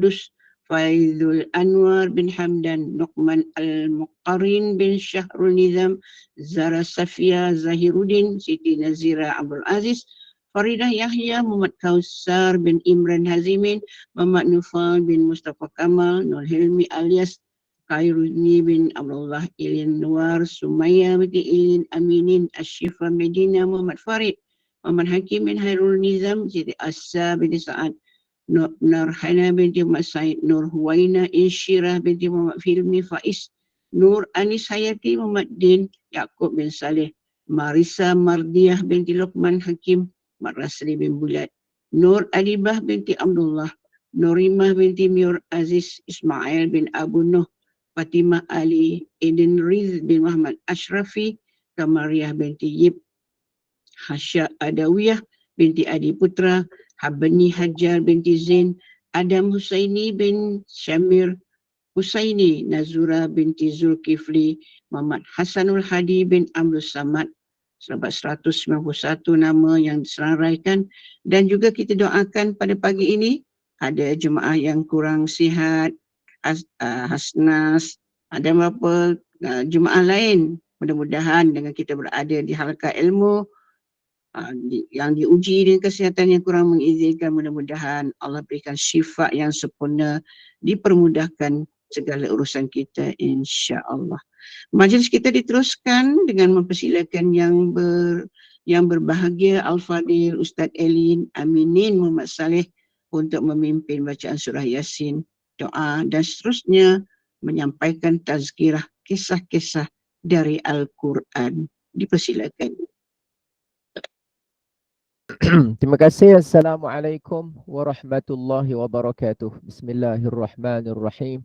Kudus, Faizul Anwar bin Hamdan, Nuqman Al-Muqarin bin Syahrul Nizam, Zara Safia Zahiruddin, Siti Nazira Abdul Aziz, Faridah Yahya, Muhammad Kausar bin Imran Hazimin, Muhammad Nufal bin Mustafa Kamal, Nur Hilmi alias Khairuddin bin Abdullah Ilin Nuar, Sumaya binti Ilin Aminin, Ashifa Medina, Muhammad Farid, Muhammad Hakim bin Hairul Nizam, Siti Asa binti Sa'ad, Nurhana binti Muhammad Said, Nur Huwaina Insyirah binti Muhammad Filmi Faiz, Nur Anis Hayati, Muhammad Din, Yaakob bin Saleh, Marisa Mardiah binti Luqman Hakim, Mat Rasli bin Bulat, Nur Adibah binti Abdullah, Nurimah binti Miur Aziz, Ismail bin Abu Nuh, Fatimah Ali, Eden Riz bin Muhammad Ashrafi, Kamariah binti Yib, Hasya Adawiyah binti Adi Putra, Habani Hajar binti Zain, Adam Husaini bin Syamir Husaini, Nazura binti Zulkifli, Muhammad Hasanul Hadi bin Abdul Samad, sahabat 191 nama yang diseraikan. Dan juga kita doakan pada pagi ini ada jemaah yang kurang sihat, Hasnas, ada beberapa jemaah lain. Mudah-mudahan dengan kita berada di halqa ilmu yang diuji dengan kesihatan yang kurang mengizinkan, mudah-mudahan Allah berikan syifa yang sempurna, dipermudahkan segala urusan kita insya-Allah. Majlis kita diteruskan dengan mempersilakan yang berbahagia Al-Fadil Ustaz Elin Aminin Muhammad Saleh untuk memimpin bacaan surah Yasin, doa dan seterusnya menyampaikan tazkirah kisah-kisah dari Al-Quran. Dipersilakan. Terima kasih. Assalamualaikum warahmatullahi wabarakatuh. Bismillahirrahmanirrahim.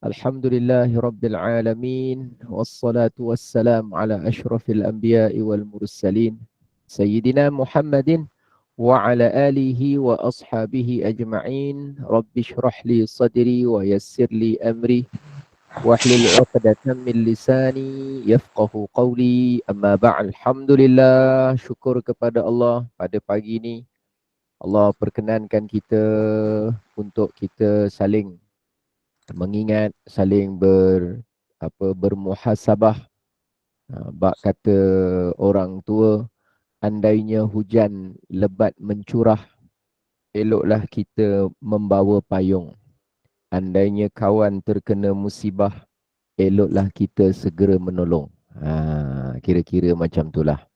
Alhamdulillahi rabbil alamin. Wassalatu wassalamu ala ashrafil anbiya'i wal mursalin. Sayyidina Muhammadin wa ala alihi wa ashabihi ajma'in. Rabbi shrah li sadri wa yassir li amri. Wahlul 'uqdatam min lisani yafqahu qawli. Amma ba'd. Alhamdulillah, syukur kepada Allah pada pagi ini Allah perkenankan kita untuk kita saling mengingat, saling bermuhasabah. Bak kata orang tua, andainya hujan lebat mencurah, eloklah kita membawa payung. Andainya kawan terkena musibah, eloklah kita segera menolong. Kira-kira macam itulah.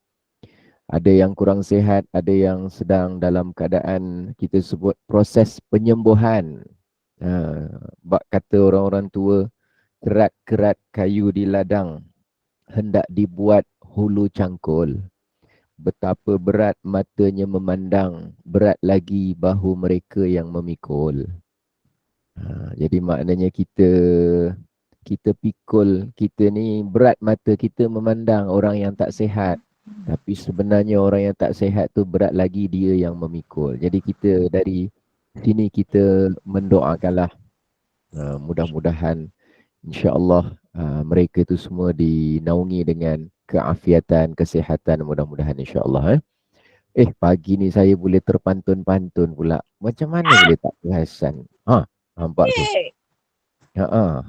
Ada yang kurang sihat, ada yang sedang dalam keadaan kita sebut proses penyembuhan. Bak kata orang-orang tua, kerat-kerat kayu di ladang hendak dibuat hulu cangkul. Betapa berat matanya memandang, berat lagi bahu mereka yang memikul. Jadi maknanya kita pikul, kita ni berat mata kita memandang orang yang tak sihat. Tapi sebenarnya orang yang tak sihat tu berat lagi dia yang memikul. Jadi kita dari sini kita mendoakanlah. Mudah-mudahan insya-Allah mereka itu semua dinaungi dengan keafiatan, kesihatan, mudah-mudahan insya-Allah. Pagi ni saya boleh terpantun-pantun pula. Macam mana boleh tak perasan? Nampak tu. Ya Allah,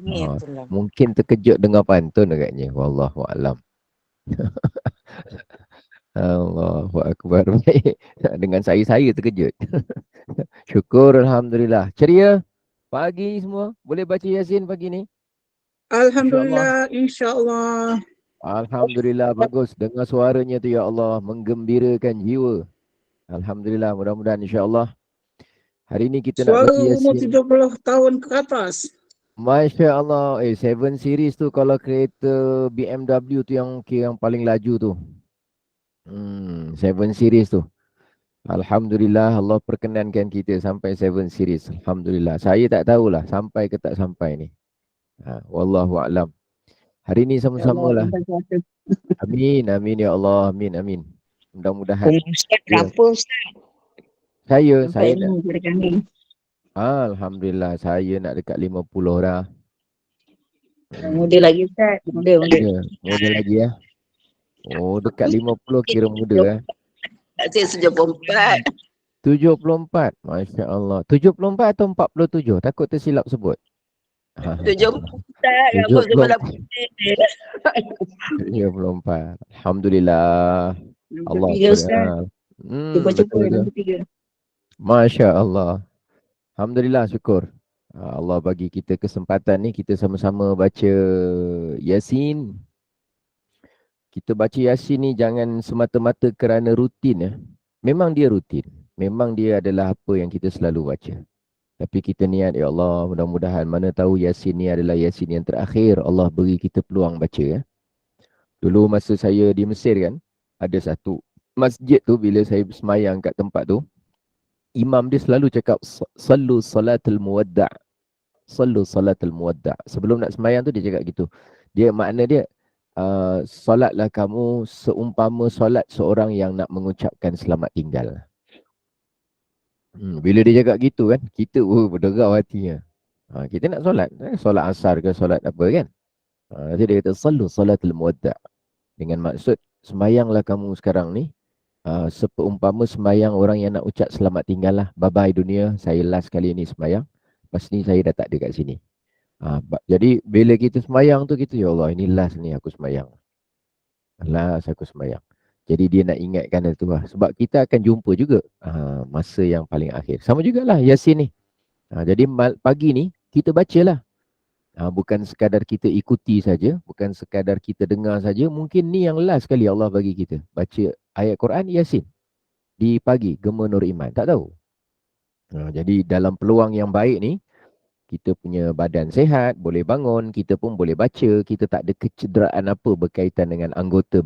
itulah. Mungkin terkejut dengar pantun agaknya. Wallahu a'lam. Allahu akbar. Baik. Dengan saya terkejut. Syukur alhamdulillah. Ceria pagi semua. Boleh baca Yasin pagi ni? Alhamdulillah, insya-Allah. Alhamdulillah, bagus. Dengar suaranya tu ya Allah, menggembirakan jiwa. Alhamdulillah, mudah-mudahan insya-Allah. Hari ni kita nak baca Suara umur Yasin. 70 tahun ke atas. Masya Allah. 7 series tu kalau kereta BMW tu yang paling laju tu. 7 series tu. Alhamdulillah, Allah perkenankan kita sampai 7 series. Alhamdulillah. Saya tak tahulah sampai ke tak sampai ni. Wallahu a'lam. Hari ni sama-sama lah. Amin, amin ya Allah. Amin, amin. Mudah-mudahan. Ustaz, berapa Ustaz? Saya Sampai nak. kepada kami. Alhamdulillah, saya nak dekat 50 dah. Muda lagi Ustaz. Muda. Muda lagi ya. Oh, dekat 50 kira muda . Saya 74. 74. Masya Allah. 74 atau 47? Takut tersilap sebut. 74 rambut 74. sebelah putih. 74. Alhamdulillah. Allah Nombor 3 Ustaz. Cuba-cuba betul. nombor 3. Masya Allah. Alhamdulillah, syukur. Allah bagi kita kesempatan ni, kita sama-sama baca Yasin. Kita baca Yasin ni jangan semata-mata kerana rutin ya. Memang dia rutin. Memang dia adalah apa yang kita selalu baca. Tapi kita niat, ya Allah, mudah-mudahan mana tahu Yasin ni adalah Yasin yang terakhir. Allah beri kita peluang baca ya. Dulu masa saya di Mesir kan, ada satu masjid tu bila saya semayang kat tempat tu, imam dia selalu cakap, Sallu salatul muwadda'. Sallu salatul muwadda'. Sebelum nak semayang tu dia cakap gitu. Dia makna dia, solatlah kamu seumpama solat seorang yang nak mengucapkan selamat tinggal. Bila dia cakap gitu kan, kita berderau hatinya. Kita nak solat, solat asar ke solat apa kan. Nanti dia kata, Sallu salatul muwadda'. Dengan maksud, semayanglah kamu sekarang ni, sepeumpama semayang orang yang nak ucap selamat tinggal lah. Bye-bye dunia, saya last kali ni semayang. Lepas ni saya dah tak ada kat sini. Jadi bila kita semayang tu, kita, ya Allah, ini last ni aku semayang. Last aku semayang. Jadi dia nak ingatkan itu lah. Sebab kita akan jumpa juga masa yang paling akhir. Sama jugalah Yasin ni. Jadi pagi ni kita bacalah. Bukan sekadar kita ikuti saja, bukan sekadar kita dengar saja. Mungkin ni yang last kali Allah bagi kita baca ayat Quran Yasin di pagi Gema Nur Iman. Tak tahu. Jadi dalam peluang yang baik ni, kita punya badan sehat, boleh bangun, kita pun boleh baca, kita tak ada kecederaan apa berkaitan dengan anggota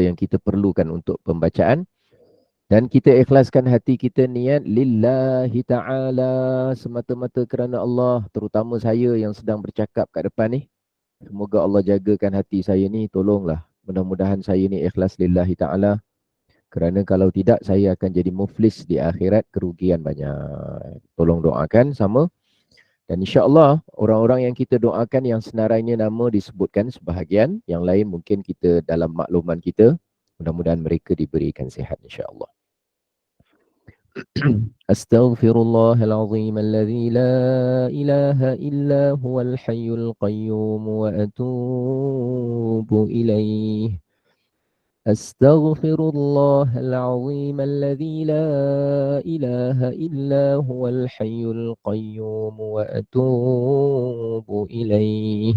yang kita perlukan untuk pembacaan. Dan kita ikhlaskan hati kita niat lillahi ta'ala, semata-mata kerana Allah. Terutama saya yang sedang bercakap kat depan ni, semoga Allah jagakan hati saya ni, tolonglah. Mudah-mudahan saya ni ikhlas lillahi ta'ala. Kerana kalau tidak, saya akan jadi muflis di akhirat, kerugian banyak. Tolong doakan sama. Dan insya-Allah orang-orang yang kita doakan yang senarainya nama disebutkan sebahagian, yang lain mungkin kita dalam makluman kita, mudah-mudahan mereka diberikan sihat insya-Allah. Astaghfirullahalazim alladzi la ilaha illa huwal hayyul qayyum wa atubu ilaih. Astaghfirullahalazim alladzi la ilaha illa huwal hayyul qayyum wa atubu ilaih.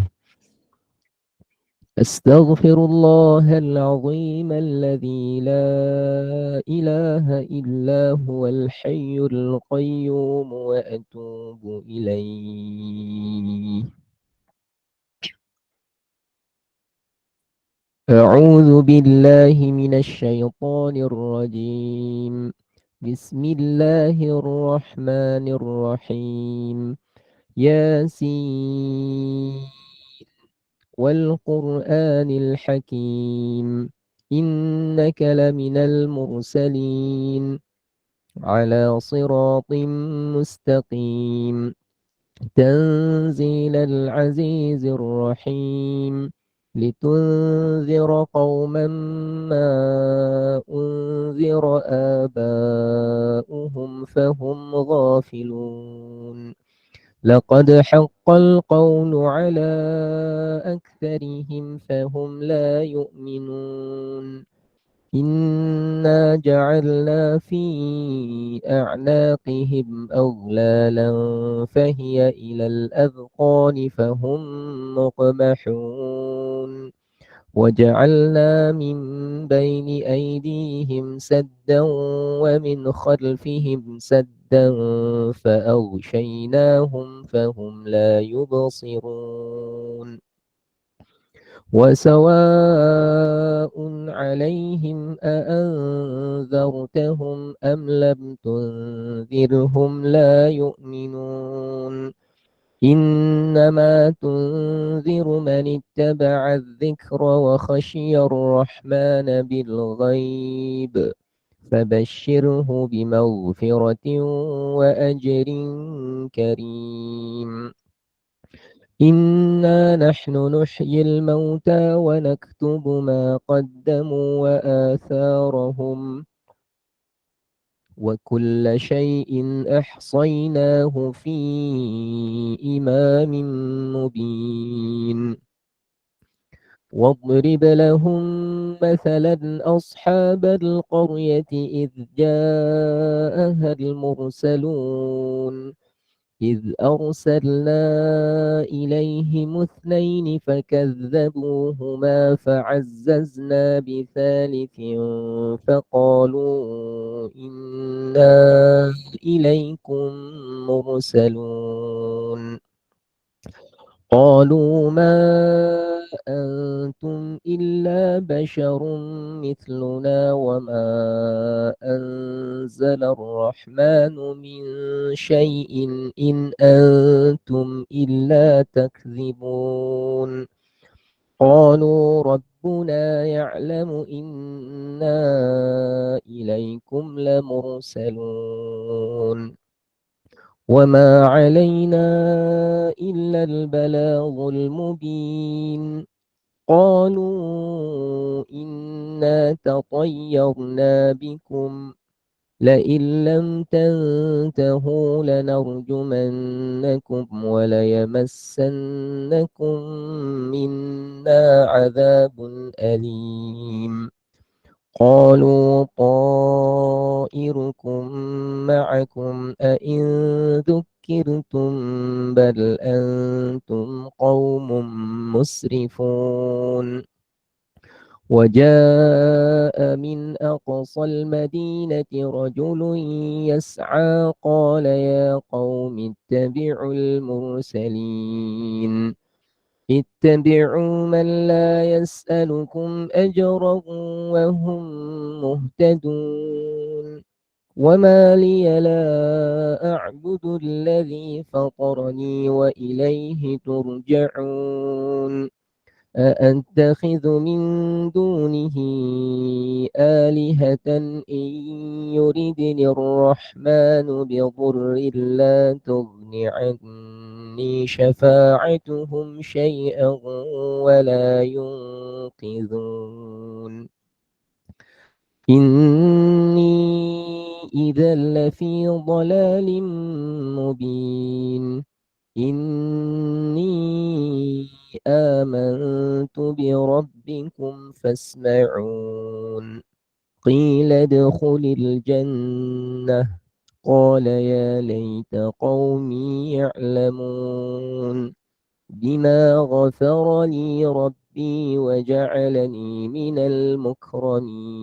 Astaghfirullahalazim alladzi la ilaha illa huwal hayyul qayyum wa atubu ilaih. أعوذ بالله من الشيطان الرجيم. بسم الله الرحمن الرحيم. ياسين والقرآن الحكيم إنك لمن المرسلين على صراط مستقيم تنزيل العزيز الرحيم لتنذر قوما ما أنذر آباؤهم فهم غافلون لقد حق القول على أكثرهم فهم لا يؤمنون إنا جعلنا في أعناقهم أغلالا فهي إلى الأذقان فهم مقمحون وجعلنا من بين أيديهم سدا ومن خلفهم سدا فأغشيناهم فهم لا يبصرون وسواء عليهم أأنذرتهم أم لم تنذرهم لا يؤمنون إنما تنذر من اتبع الذكر وخشي الرحمن بالغيب فبشره بمغفرة وأجر كريم إنا نحن نحيي الموتى ونكتب ما قدموا وآثارهم وكل شيء أحصيناه في إمام مبين واضرب لهم مثلا أصحاب القرية إذ جاءها المرسلون إذ أرسلنا إليهم اثنين فكذبوهما فعززنا بثالث فقالوا إنا إليكم مرسلون قالوا ما أنتم إلا بشر مثلنا وما أنزل الرحمن من شيء إن أنتم إلا تكذبون قالوا ربنا يعلم إنا إليكم لمرسلون وما علينا إلا البلاغ المبين قالوا إنا تطيرنا بكم لئن لم تنتهوا لنرجمنكم وليمسنكم منا عذاب أليم قالوا طائركم معكم أئن ذكرتم بل أنتم قوم مسرفون وجاء من أقصى المدينة رجل يسعى قال يا قوم اتبعوا المرسلين اتبعوا من لا يسألكم أجرا وهم مهتدون وما لي لا أعبد الذي فطرني وإليه ترجعون أأتخذ من دونه آلهة إن يردني الرحمن بضر لا تغن عني شفاعتهم شيئا ولا ينقذون إني إذا لفي ضلال مبين إني آمنت بربكم فاسمعون قيل ادخل الجنة قال يا ليت قومي يعلمون بما غفر لي ربي وجعلني من المكرمين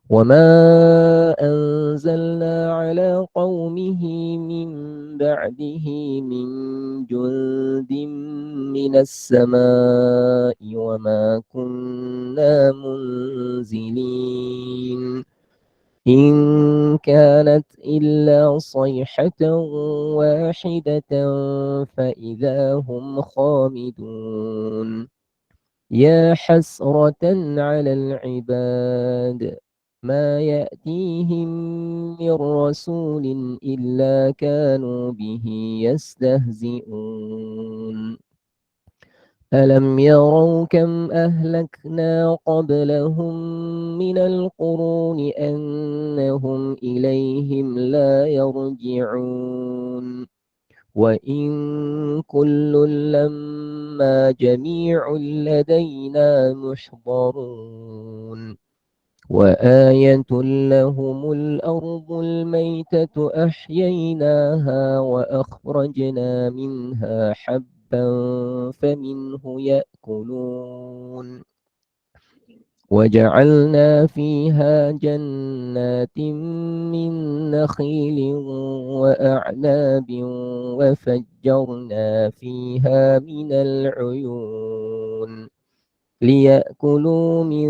وما أنزلنا على قومه من بعده من جند من السماء وما كنا منزلين إن كانت إلا صيحة واحدة فإذا هم خامدون يا حسرة على العباد ما يأتيهم من رسول إلا كانوا به يستهزئون ألم يروا كم أهلكنا قبلهم من القرون أنهم إليهم لا يرجعون وإن كل لما جميع لدينا محضرون وآية لهم الأرض الميتة أحييناها وأخرجنا منها حبا فمنه يأكلون وجعلنا فيها جنات من نخيل وأعناب وفجرنا فيها من العيون ليأكلوا من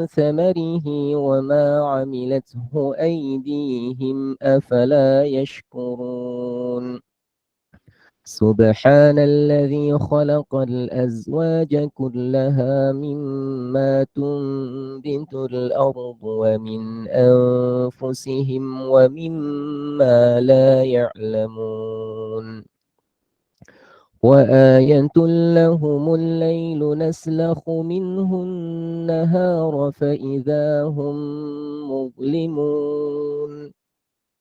ثمره وما عملته أيديهم أفلا يشكرون سبحان الذي خلق الأزواج كلها مما تنبت الأرض ومن أنفسهم ومما لا يعلمون وآية لهم الليل نسلخ منه النهار فإذا هم مظلمون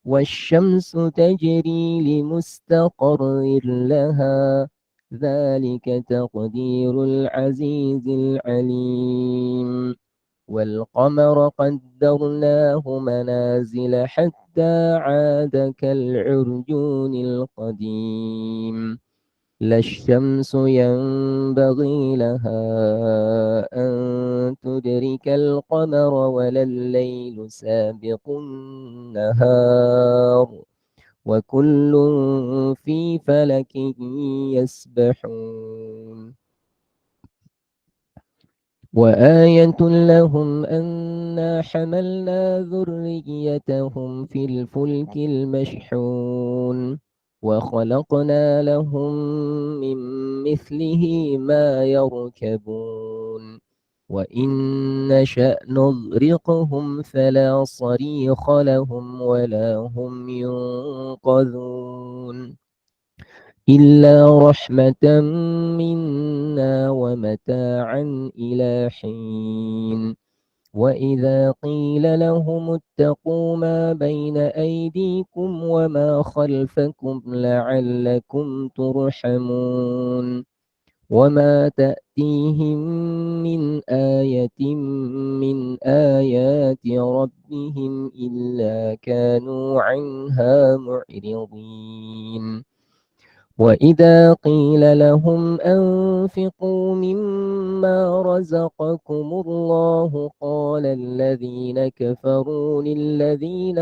والشمس تجري لمستقر لها ذلك تقدير العزيز العليم والقمر قدرناه منازل حتى عاد كالعرجون القديم لا الشمس ينبغي لها أن تدرك القمر ولا الليل سابق النهار وكل في فلك يسبحون وآية لهم أنا حملنا ذريتهم في الفلك المشحون وخلقنا لهم من مثله ما يركبون وإن نشأ نغرقهم فلا صريخ لهم ولا هم ينقذون إلا رحمة منا ومتاعا إلى حين وإذا قيل لهم اتقوا ما بين أيديكم وما خلفكم لعلكم ترحمون وما تأتيهم من آية من آيات ربهم إلا كانوا عنها معرضين وإذا قيل لهم أنفقوا مما رزقكم الله قال الذين كفروا للذين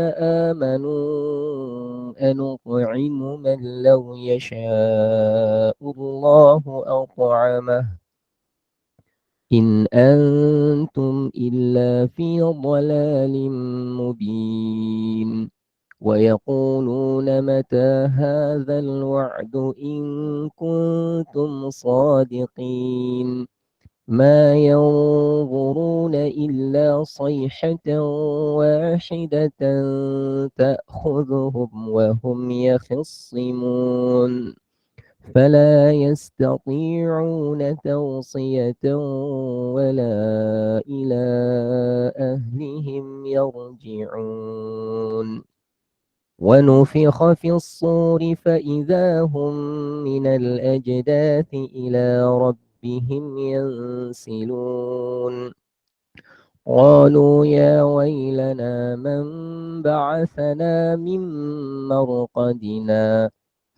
آمنوا أنطعم من لو يشاء الله أطعمه إن أنتم إلا في ضلال مبين ويقولون متى هذا الوعد إن كنتم صادقين ما ينظرون إلا صيحة واحدة تأخذهم وهم يخصمون فلا يستطيعون توصية ولا إلى أهلهم يرجعون ونفخ في الصور فإذا هم من الأجداث إلى ربهم ينسلون قالوا يا ويلنا من بعثنا من مرقدنا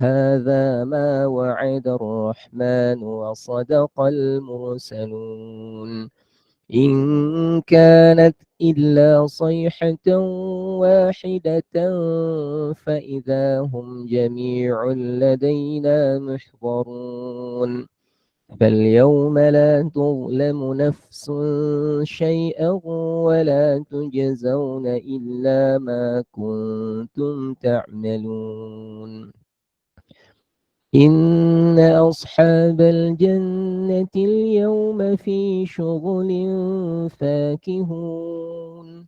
هذا ما وعد الرحمن وصدق المرسلون إن كانت إلا صيحة واحدة فإذا هم جميع لدينا محضرون فاليوم لا تظلم نفس شيئا ولا تجزون إلا ما كنتم تعملون إن أصحاب الجنة اليوم في شغل فاكهون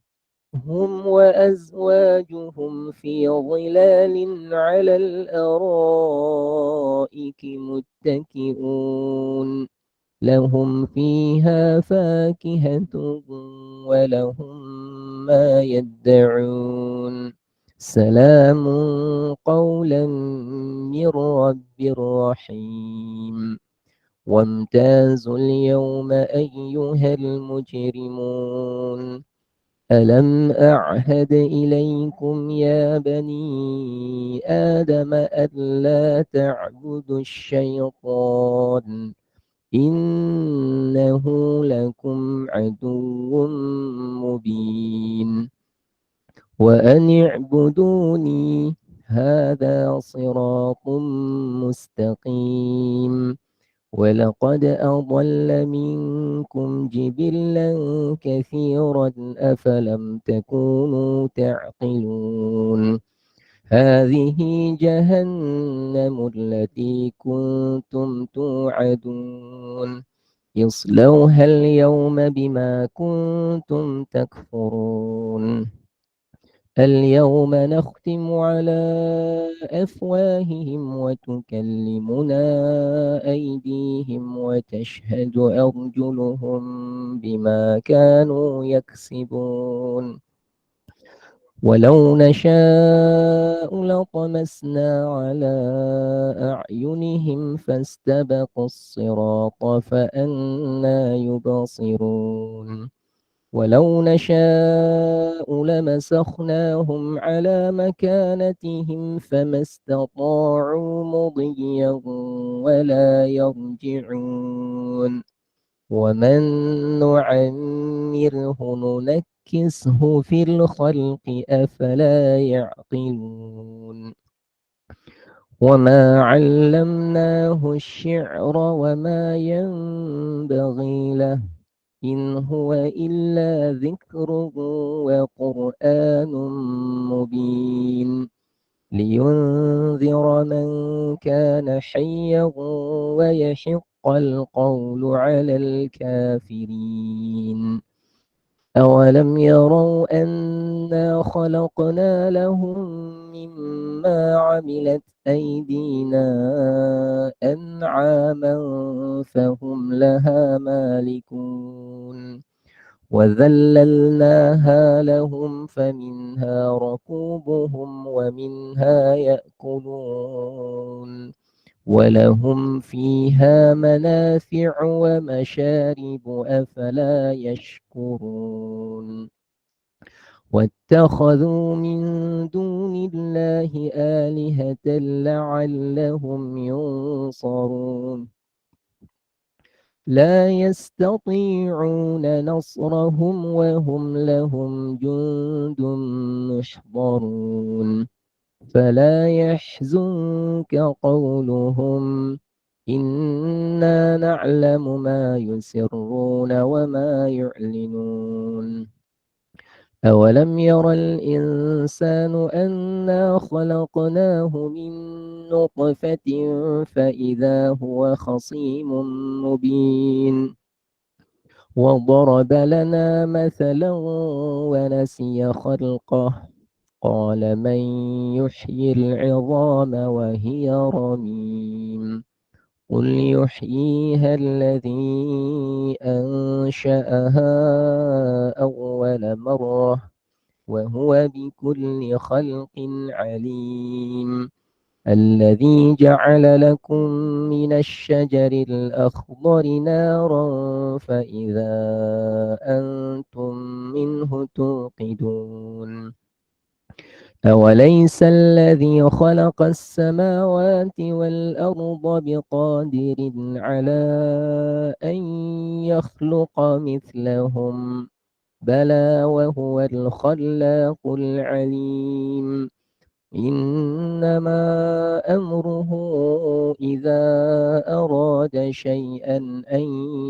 هم وأزواجهم في ظلال على الأرائك متكئون لهم فيها فاكهة ولهم ما يدعون سلام قولا من رب رحيم وامتازوا اليوم أيها المجرمون ألم أعهد إليكم يا بني آدم ألا تعبدوا الشيطان إنه لكم عدو مبين وأن اعبدوني هذا صراط مستقيم ولقد أضل منكم جبلا كثيرا أفلم تكونوا تعقلون هذه جهنم التي كنتم توعدون اصلوها اليوم بما كنتم تكفرون اليوم نختم على أفواههم وتكلمنا أيديهم وتشهد أرجلهم بما كانوا يكسبون ولو نشاء لطمسنا على أعينهم فاستبقوا الصراط فأنى يبصرون ولو نشاء لمسخناهم على مكانتهم فما استطاعوا مضيا ولا يرجعون ومن نعمره ننكسه في الخلق أفلا يعقلون وما علمناه الشعر وما ينبغي له إن هو إلا ذكر وقرآن مبين لينذر من كان حيا ويحق القول على الكافرين أولم يروا أنا خلقنا لهم مما عملت أيدينا أنعاما فهم لها مالكون وذللناها لهم فمنها ركوبهم ومنها يأكلون ولهم فيها منافع ومشارب أفلا يشكرون واتخذوا من دون الله آلهة لعلهم ينصرون لا يستطيعون نصرهم وهم لهم جند محضرون فلا يحزنك قولهم إنا نعلم ما يسرون وما يعلنون أولم ير الإنسان أنا خلقناه من نطفة فإذا هو خصيم مبين وضرب لنا مثلا ونسي خلقه قال من يحيي العظام وهي رميم قل يحييها الذي أنشأها أول مرة وهو بكل خلق عليم الذي جعل لكم من الشجر الأخضر نارا فإذا أنتم منه توقدون أوليس الذي خلق السماوات والأرض بقادر على أن يخلق مثلهم بلى وهو الخلاق العليم إنما أمره إذا أراد شيئا أن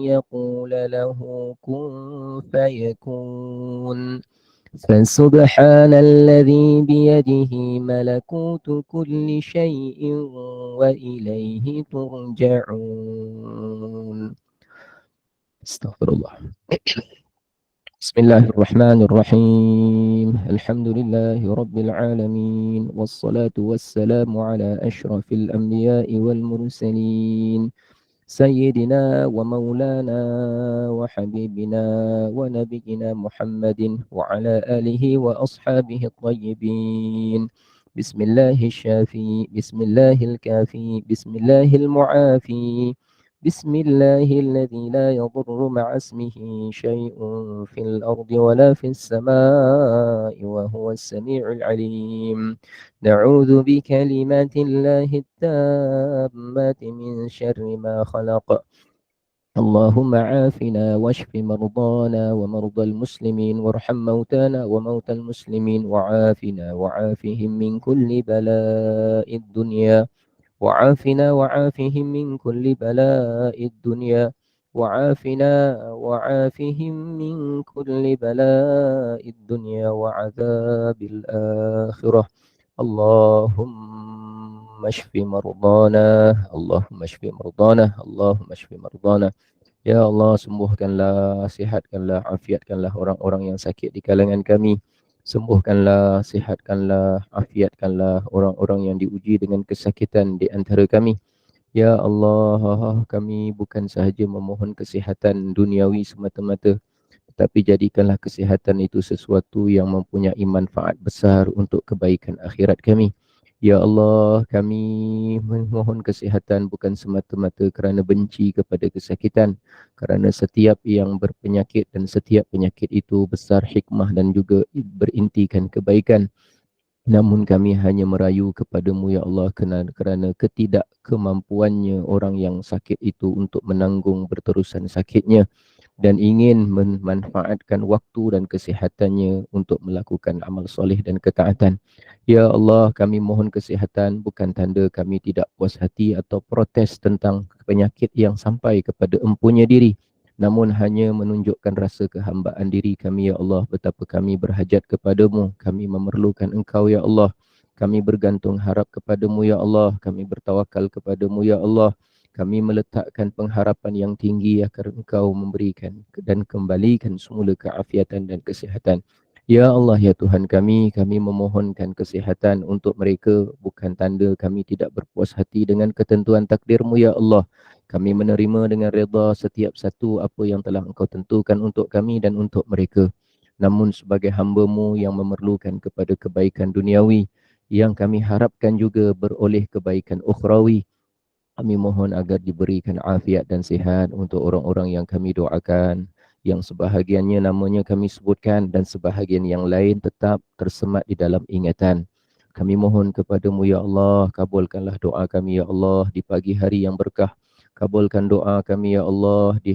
يقول له كن فيكون فسبحان الذي بيده ملكوت كل شيء وإليه ترجعون استغفر الله بسم الله الرحمن الرحيم الحمد لله رب العالمين والصلاة والسلام على أشرف الأنبياء والمرسلين سيدنا ومولانا وحبيبنا ونبينا محمد وعلى آله وأصحابه الطيبين بسم الله الشافي بسم الله الكافي بسم الله المعافي بسم الله الذي لا يضر مع اسمه شيء في الأرض ولا في السماء وهو السميع العليم نعوذ بكلمات الله التامات من شر ما خلق اللهم عافنا واشف مرضانا ومرضى المسلمين وارحم موتانا وموتى المسلمين وعافنا وعافهم من كل بلاء الدنيا وعافنا وعافهم من كل بلاء الدنيا وعافنا وعافهم من كل بلاء الدنيا وعذاب الآخرة اللهم اشف مرضانا اللهم اشف مرضانا اللهم اشف مرضانا Ya Allah, sembuhkanlah, sihatkanlah, afiatkanlah orang-orang yang sakit di kalangan kami. Sembuhkanlah, sihatkanlah, afiatkanlah orang-orang yang diuji dengan kesakitan di antara kami. Ya Allah, kami bukan sahaja memohon kesihatan duniawi semata-mata, tetapi jadikanlah kesihatan itu sesuatu yang mempunyai manfaat besar untuk kebaikan akhirat kami. Ya Allah, kami memohon kesihatan bukan semata-mata kerana benci kepada kesakitan, kerana setiap yang berpenyakit dan setiap penyakit itu besar hikmah dan juga berintikan kebaikan. Namun kami hanya merayu kepadamu ya Allah kerana ketidakkemampuannya orang yang sakit itu untuk menanggung berterusan sakitnya dan ingin memanfaatkan waktu dan kesihatannya untuk melakukan amal soleh dan ketaatan. Ya Allah, kami mohon kesihatan bukan tanda kami tidak puas hati atau protes tentang penyakit yang sampai kepada empunya diri. Namun hanya menunjukkan rasa kehambaan diri kami ya Allah, betapa kami berhajat kepadamu, kami memerlukan Engkau ya Allah. Kami bergantung harap kepadamu ya Allah, kami bertawakal kepadamu ya Allah. Kami meletakkan pengharapan yang tinggi agar Engkau memberikan dan kembalikan semula keafiatan dan kesihatan. Ya Allah, ya Tuhan kami memohonkan kesihatan untuk mereka bukan tanda kami tidak berpuas hati dengan ketentuan takdir-Mu ya Allah. Kami menerima dengan redha setiap satu apa yang telah Engkau tentukan untuk kami dan untuk mereka. Namun sebagai hamba-Mu yang memerlukan kepada kebaikan duniawi, yang kami harapkan juga beroleh kebaikan ukhrawi, kami mohon agar diberikan afiat dan sihat untuk orang-orang yang kami doakan, yang sebahagiannya namanya kami sebutkan dan sebahagian yang lain tetap tersemat di dalam ingatan. Kami mohon kepadamu ya Allah, kabulkanlah doa kami ya Allah di pagi hari yang berkah. Kabulkan doa kami ya Allah di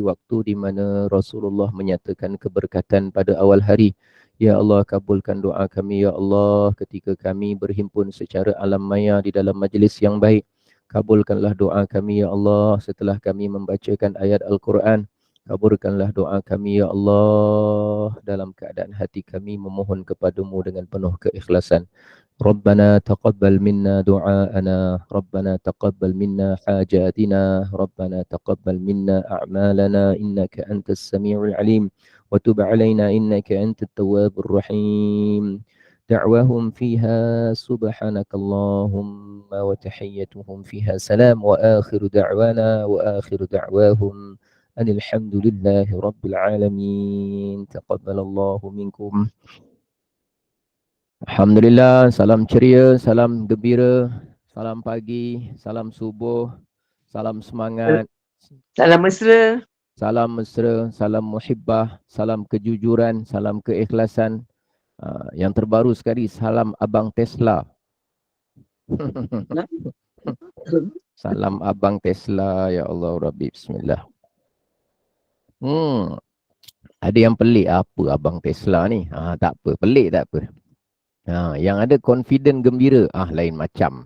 waktu di mana Rasulullah menyatakan keberkatan pada awal hari. Ya Allah, kabulkan doa kami ya Allah ketika kami berhimpun secara alam maya di dalam majlis yang baik. Kabulkanlah doa kami ya Allah setelah kami membacakan ayat Al-Quran. Kabulkanlah doa kami ya Allah dalam keadaan hati kami memohon kepadamu dengan penuh keikhlasan. ربنا تقبل منا دعاءنا ربنا تقبل منا حاجاتنا ربنا تقبل منا أعمالنا إنك أنت السميع العليم وتب علينا إنك أنت التواب الرحيم دعواهم فيها سبحانك اللهم وتحيتهم فيها سلام وآخر دعواهم أن الحمد لله رب العالمين تقبل الله منكم. Alhamdulillah, salam ceria, salam gembira, salam pagi, salam subuh, salam semangat, Salam mesra. salam muhibbah, salam kejujuran, salam keikhlasan. Yang terbaru sekali, salam Abang Tesla. Salam Abang Tesla, ya Allah Rabbi, bismillah. Ada yang pelik, apa Abang Tesla ni? Tak apa, pelik tak apa. Yang ada confident gembira, lain macam.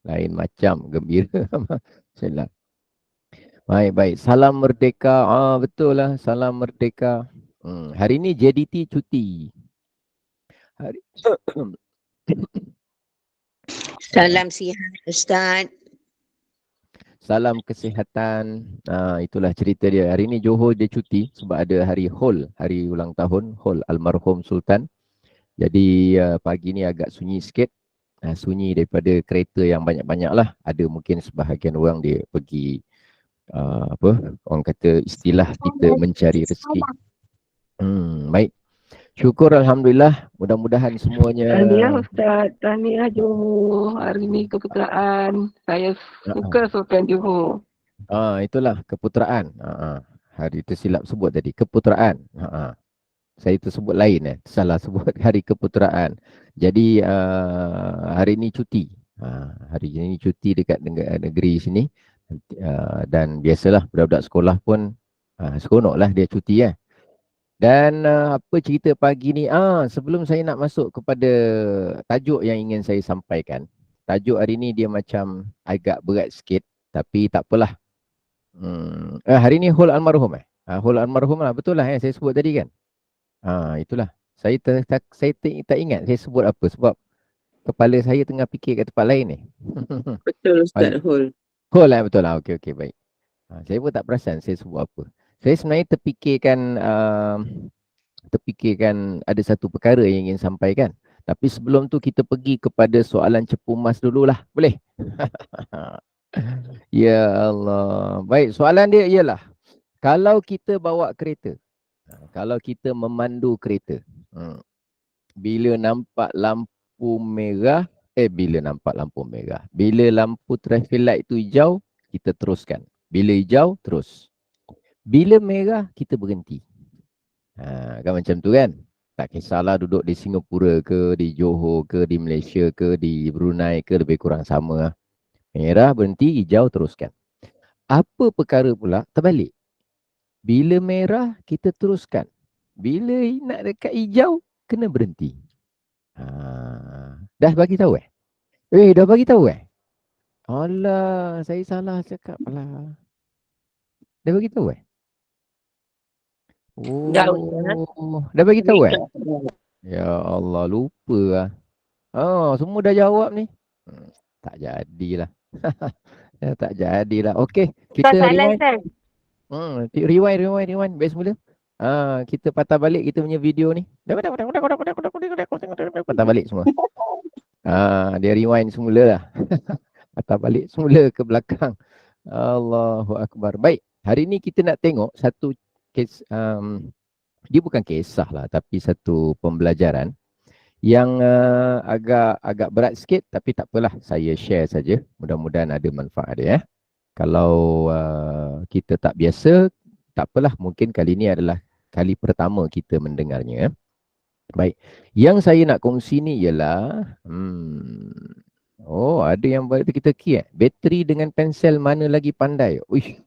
Lain macam gembira. Silakan. Baik. Salam Merdeka. Betul lah, salam Merdeka. Hari ni JDT cuti. Salam sihat Ustaz. Salam kesihatan. Itulah cerita dia. Hari ni Johor dia cuti sebab ada hari Hol, hari ulang tahun Hol almarhum Sultan. Jadi pagi ni agak sunyi sikit. Sunyi daripada kereta yang banyak-banyak lah. Ada mungkin sebahagian orang dia pergi orang kata istilah kita mencari rezeki. Baik. Syukur Alhamdulillah. Mudah-mudahan semuanya. Tahniah Ustaz. Tahniah Johor. Hari ni keputeraan. Saya suka Sultan Johor. Itulah keputeraan. Hari itu silap sebut tadi. Keputeraan. Saya tersebut lain salah sebut hari keputeraan. Jadi hari ini cuti. Hari ini cuti dekat negeri sini. Dan biasalah budak-budak sekolah pun seronoklah dia cuti . Dan apa cerita pagi ni? Sebelum saya nak masuk kepada tajuk yang ingin saya sampaikan. Tajuk hari ni dia macam agak berat sikit, tapi tak apalah. Hari ni Hol almarhum Hol almarhum lah, betul lah saya sebut tadi kan. Itulah. Saya tak ingat saya sebut apa sebab kepala saya tengah fikir kat tempat lain ni. Betul Ustaz Hol. Hol lah, betul lah. Okey baik. Saya pun tak perasan saya sebut apa. Saya sebenarnya terfikirkan terfikirkan ada satu perkara yang ingin sampaikan. Tapi sebelum tu kita pergi kepada soalan cepu mas dululah. Boleh? Ya Allah. Baik, soalan dia ialah, kalau kita bawa kereta, kalau kita memandu kereta, bila nampak lampu merah, bila lampu traffic light tu hijau, kita teruskan. Bila hijau, terus. Bila merah, kita berhenti. Kan macam tu kan? Tak kisahlah duduk di Singapura ke, di Johor ke, di Malaysia ke, di Brunei ke, lebih kurang sama. Merah berhenti, hijau teruskan. Apa perkara pula terbalik? Bila merah, kita teruskan. Bila nak dekat hijau, kena berhenti. Dah bagi tahu dah bagi tahu Alah, saya salah cakap lah. Dah bagi tahu Dah bagi tahu Ya Allah, lupa lah. Semua dah jawab ni. Tak jadilah. Tak jadilah. Okey, kita rewind. Rewind. Baik semula. Kita patah balik kita punya video ni. Patah balik semua. Dia rewind semula lah. Patah balik semula ke belakang. Allahu Akbar. Baik, hari ni kita nak tengok satu kes, dia bukan kisah lah, tapi satu pembelajaran yang agak berat sikit, tapi tak apalah, saya share saja. Mudah-mudahan ada manfaat dia. Kalau kita tak biasa, tak apalah, mungkin kali ni adalah kali pertama kita mendengarnya. Baik, yang saya nak kongsi ni ialah ada yang buat teki-teki bateri dengan pensel mana lagi pandai? Uish,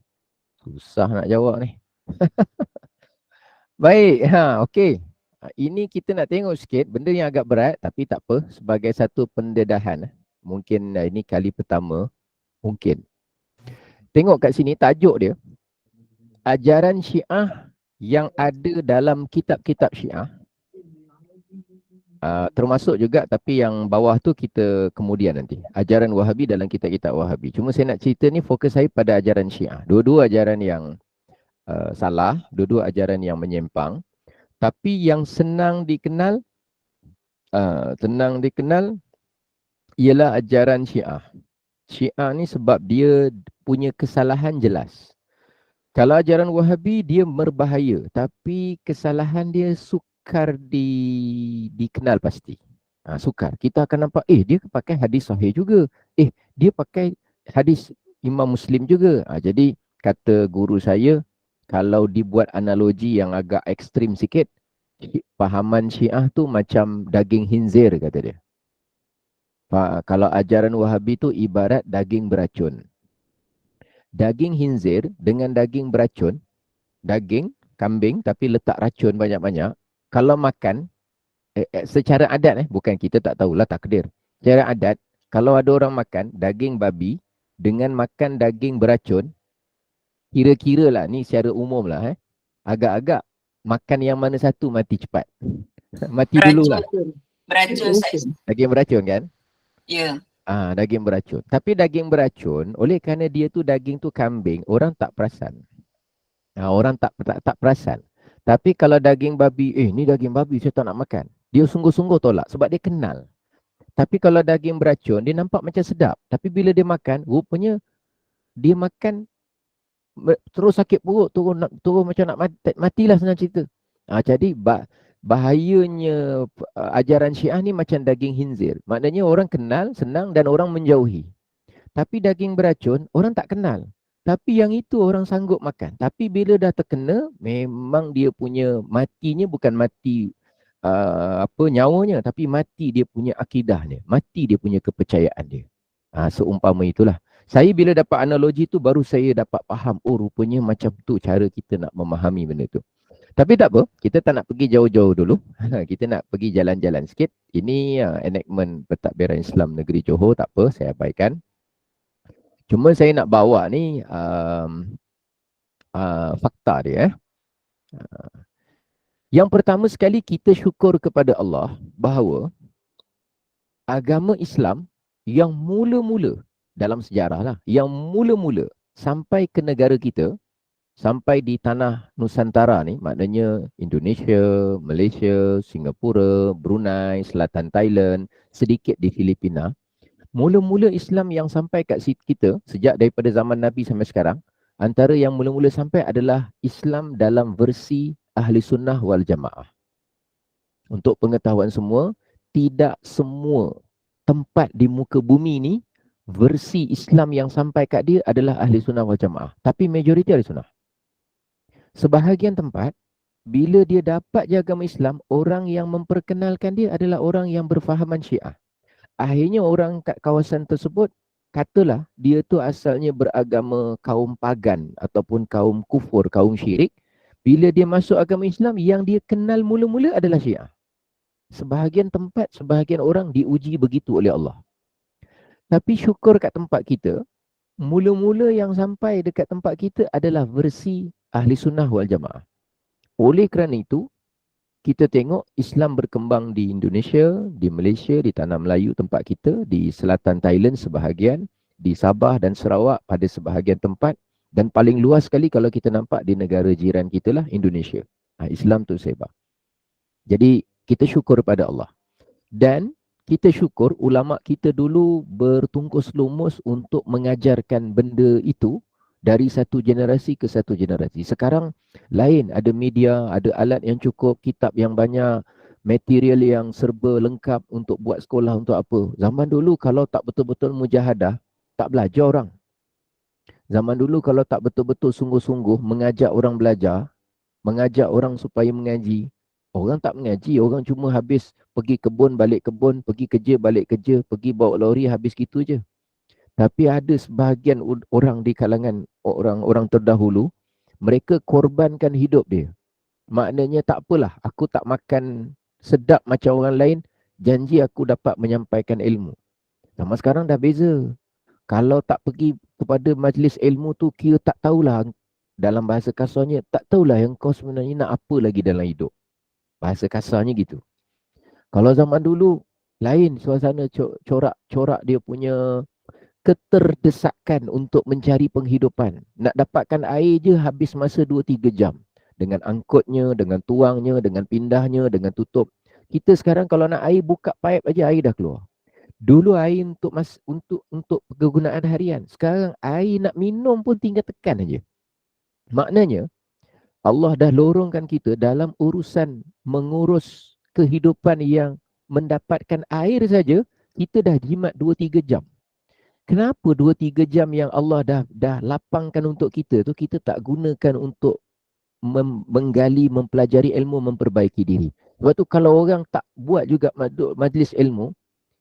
susah nak jawab ni. Baik, okey. Ini kita nak tengok sikit benda yang agak berat, tapi tak apa, sebagai satu pendedahan. Mungkin ini kali pertama, mungkin. Tengok kat sini tajuk dia, ajaran Syiah yang ada dalam kitab-kitab Syiah. Termasuk juga, tapi yang bawah tu kita kemudian nanti. Ajaran Wahabi dalam kitab-kitab Wahabi. Cuma saya nak cerita ni, fokus saya pada ajaran Syiah. Dua-dua ajaran yang salah, dua-dua ajaran yang menyimpang. Tapi yang senang dikenal ialah ajaran Syiah. Syiah ni sebab dia punya kesalahan jelas. Kalau ajaran Wahabi dia berbahaya, tapi kesalahan dia sukar dikenal pasti. Sukar. Kita akan nampak, dia pakai hadis sahih juga. Dia pakai hadis Imam Muslim juga. Jadi kata guru saya, kalau dibuat analogi yang agak ekstrim sikit, pahaman Syiah tu macam daging khinzir, kata dia. Kalau ajaran Wahabi tu ibarat daging beracun. Daging khinzir dengan daging beracun, daging kambing tapi letak racun banyak-banyak. Kalau makan, secara adat, bukan kita tak tahulah takdir. Secara adat, kalau ada orang makan daging babi dengan makan daging beracun, kira-kira lah, ni secara umum lah, agak-agak makan yang mana satu mati cepat. Mati dululah. Beracun, Ustaz. Daging beracun kan? Ya. Daging beracun. Tapi daging beracun, oleh kerana dia tu daging tu kambing, orang tak perasan. Orang tak perasan. Tapi kalau daging babi, ni daging babi, saya tak nak makan. Dia sungguh-sungguh tolak sebab dia kenal. Tapi kalau daging beracun, dia nampak macam sedap. Tapi bila dia makan, rupanya dia makan terus sakit perut, turun macam nak matilah senang cerita. Jadi bahayanya ajaran Syiah ni macam daging khinzir. Maknanya orang kenal, senang dan orang menjauhi. Tapi daging beracun, orang tak kenal. Tapi yang itu orang sanggup makan. Tapi bila dah terkena, memang dia punya matinya bukan mati nyawanya, tapi mati dia punya akidahnya, mati dia punya kepercayaan dia. Seumpama itulah. Saya bila dapat analogi tu baru saya dapat faham, rupanya macam tu cara kita nak memahami benda tu. Tapi tak apa, kita tak nak pergi jauh-jauh dulu. Kita nak pergi jalan-jalan sikit. Ini enactment Pentadbiran Islam Negeri Johor, tak apa, saya abaikan. Cuma saya nak bawa ni fakta dia. Yang pertama sekali, kita syukur kepada Allah bahawa agama Islam yang mula-mula dalam sejarah lah, yang mula-mula sampai ke negara kita, sampai di tanah Nusantara ni, maknanya Indonesia, Malaysia, Singapura, Brunei, Selatan Thailand, sedikit di Filipina. Mula-mula Islam yang sampai kat kita sejak daripada zaman Nabi sampai sekarang, antara yang mula-mula sampai adalah Islam dalam versi Ahli Sunnah wal Jamaah. Untuk pengetahuan semua, tidak semua tempat di muka bumi ni versi Islam yang sampai kat dia adalah Ahli Sunnah wal Jamaah. Tapi majoriti Ahli Sunnah. Sebahagian tempat, bila dia dapat je agama Islam, orang yang memperkenalkan dia adalah orang yang berfahaman Syiah. Akhirnya orang kat kawasan tersebut, katalah dia tu asalnya beragama kaum pagan ataupun kaum kufur, kaum syirik. Bila dia masuk agama Islam, yang dia kenal mula-mula adalah Syiah. Sebahagian tempat, sebahagian orang diuji begitu oleh Allah. Tapi syukur kat tempat kita, mula-mula yang sampai dekat tempat kita adalah versi Ahli Sunnah wal Jamaah. Oleh kerana itu, kita tengok Islam berkembang di Indonesia, di Malaysia, di Tanah Melayu tempat kita, di selatan Thailand sebahagian, di Sabah dan Sarawak pada sebahagian tempat, dan paling luas sekali kalau kita nampak di negara jiran kita lah, Indonesia. Islam tu sebar. Jadi kita syukur pada Allah. Dan kita syukur ulama kita dulu bertungkus lumus untuk mengajarkan benda itu dari satu generasi ke satu generasi. Sekarang lain, ada media, ada alat yang cukup, kitab yang banyak, material yang serba lengkap untuk buat sekolah, untuk apa. Zaman dulu kalau tak betul-betul mujahadah, tak belajar orang. Zaman dulu kalau tak betul-betul sungguh-sungguh mengajak orang belajar, mengajak orang supaya mengaji, orang tak mengaji, orang cuma habis pergi kebun, balik kebun, pergi kerja, balik kerja, pergi bawa lori, habis gitu je. Tapi ada sebahagian orang di kalangan orang-orang terdahulu, mereka korbankan hidup dia. Maknanya tak apalah, aku tak makan sedap macam orang lain, janji aku dapat menyampaikan ilmu. Sama sekarang dah beza. Kalau tak pergi kepada majlis ilmu tu, kira tak tahulah, dalam bahasa kasarnya, tak tahulah yang kau sebenarnya nak apa lagi dalam hidup. Bahasa kasarnya gitu. Kalau zaman dulu, lain suasana corak dia punya keterdesakan untuk mencari penghidupan. Nak dapatkan air je habis masa 2-3 jam. Dengan angkutnya, dengan tuangnya, dengan pindahnya, dengan tutup. Kita sekarang kalau nak air, buka paip aja air dah keluar. Dulu air untuk kegunaan harian. Sekarang air nak minum pun tinggal tekan aja. Maknanya Allah dah lorongkan kita dalam urusan mengurus kehidupan yang mendapatkan air saja, kita dah jimat 2-3 jam. Kenapa 2-3 jam yang Allah dah lapangkan untuk kita tu, kita tak gunakan untuk menggali, mempelajari ilmu, memperbaiki diri. Sebab tu kalau orang tak buat juga majlis ilmu,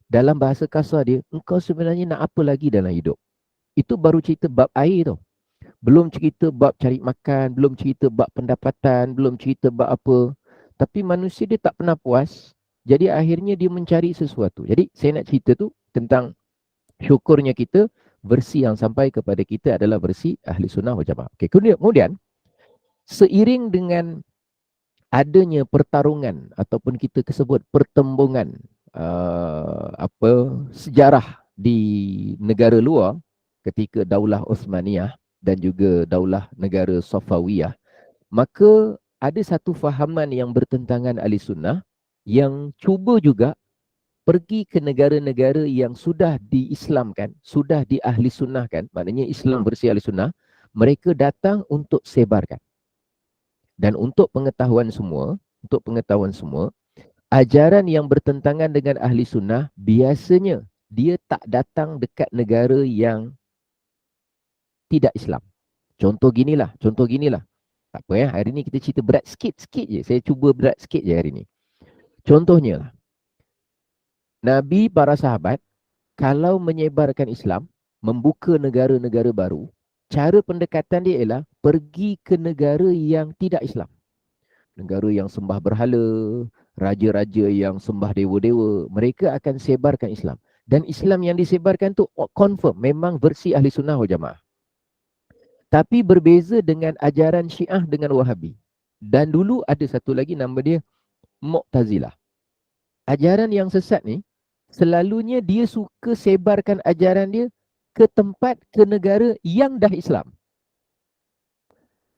dalam bahasa kasar dia, engkau sebenarnya nak apa lagi dalam hidup? Itu baru cerita bab air tu. Belum cerita bab cari makan, belum cerita bab pendapatan, belum cerita bab apa. Tapi manusia dia tak pernah puas, jadi akhirnya dia mencari sesuatu. Jadi saya nak cerita tu tentang syukurnya kita, versi yang sampai kepada kita adalah versi Ahli Sunnah wal Jamaah. Okay, kemudian seiring dengan adanya pertarungan ataupun kita sebut pertembungan sejarah di negara luar ketika Daulah Osmaniyah dan juga Daulah Negara Safawiyah, maka ada satu fahaman yang bertentangan Ahli Sunnah yang cuba juga pergi ke negara-negara yang sudah diislamkan, sudah diahli sunnahkan, maknanya Islam versi ahli sunnah, mereka datang untuk sebarkan. Dan untuk pengetahuan semua, ajaran yang bertentangan dengan ahli sunnah, biasanya dia tak datang dekat negara yang tidak Islam. Contoh ginilah. Tak apa ya, hari ni kita cerita berat sikit je. Saya cuba berat sikit je hari ni. Contohnya lah, Nabi, para sahabat, kalau menyebarkan Islam, membuka negara-negara baru, cara pendekatan dia ialah pergi ke negara yang tidak Islam. Negara yang sembah berhala, raja-raja yang sembah dewa-dewa, mereka akan sebarkan Islam. Dan Islam yang disebarkan tu confirm, memang versi Ahli Sunnah wal Jamaah. Tapi berbeza dengan ajaran Syiah dengan Wahabi. Dan dulu ada satu lagi nama dia Mu'tazilah. Ajaran yang sesat ni, selalunya dia suka sebarkan ajaran dia ke tempat, ke negara yang dah Islam.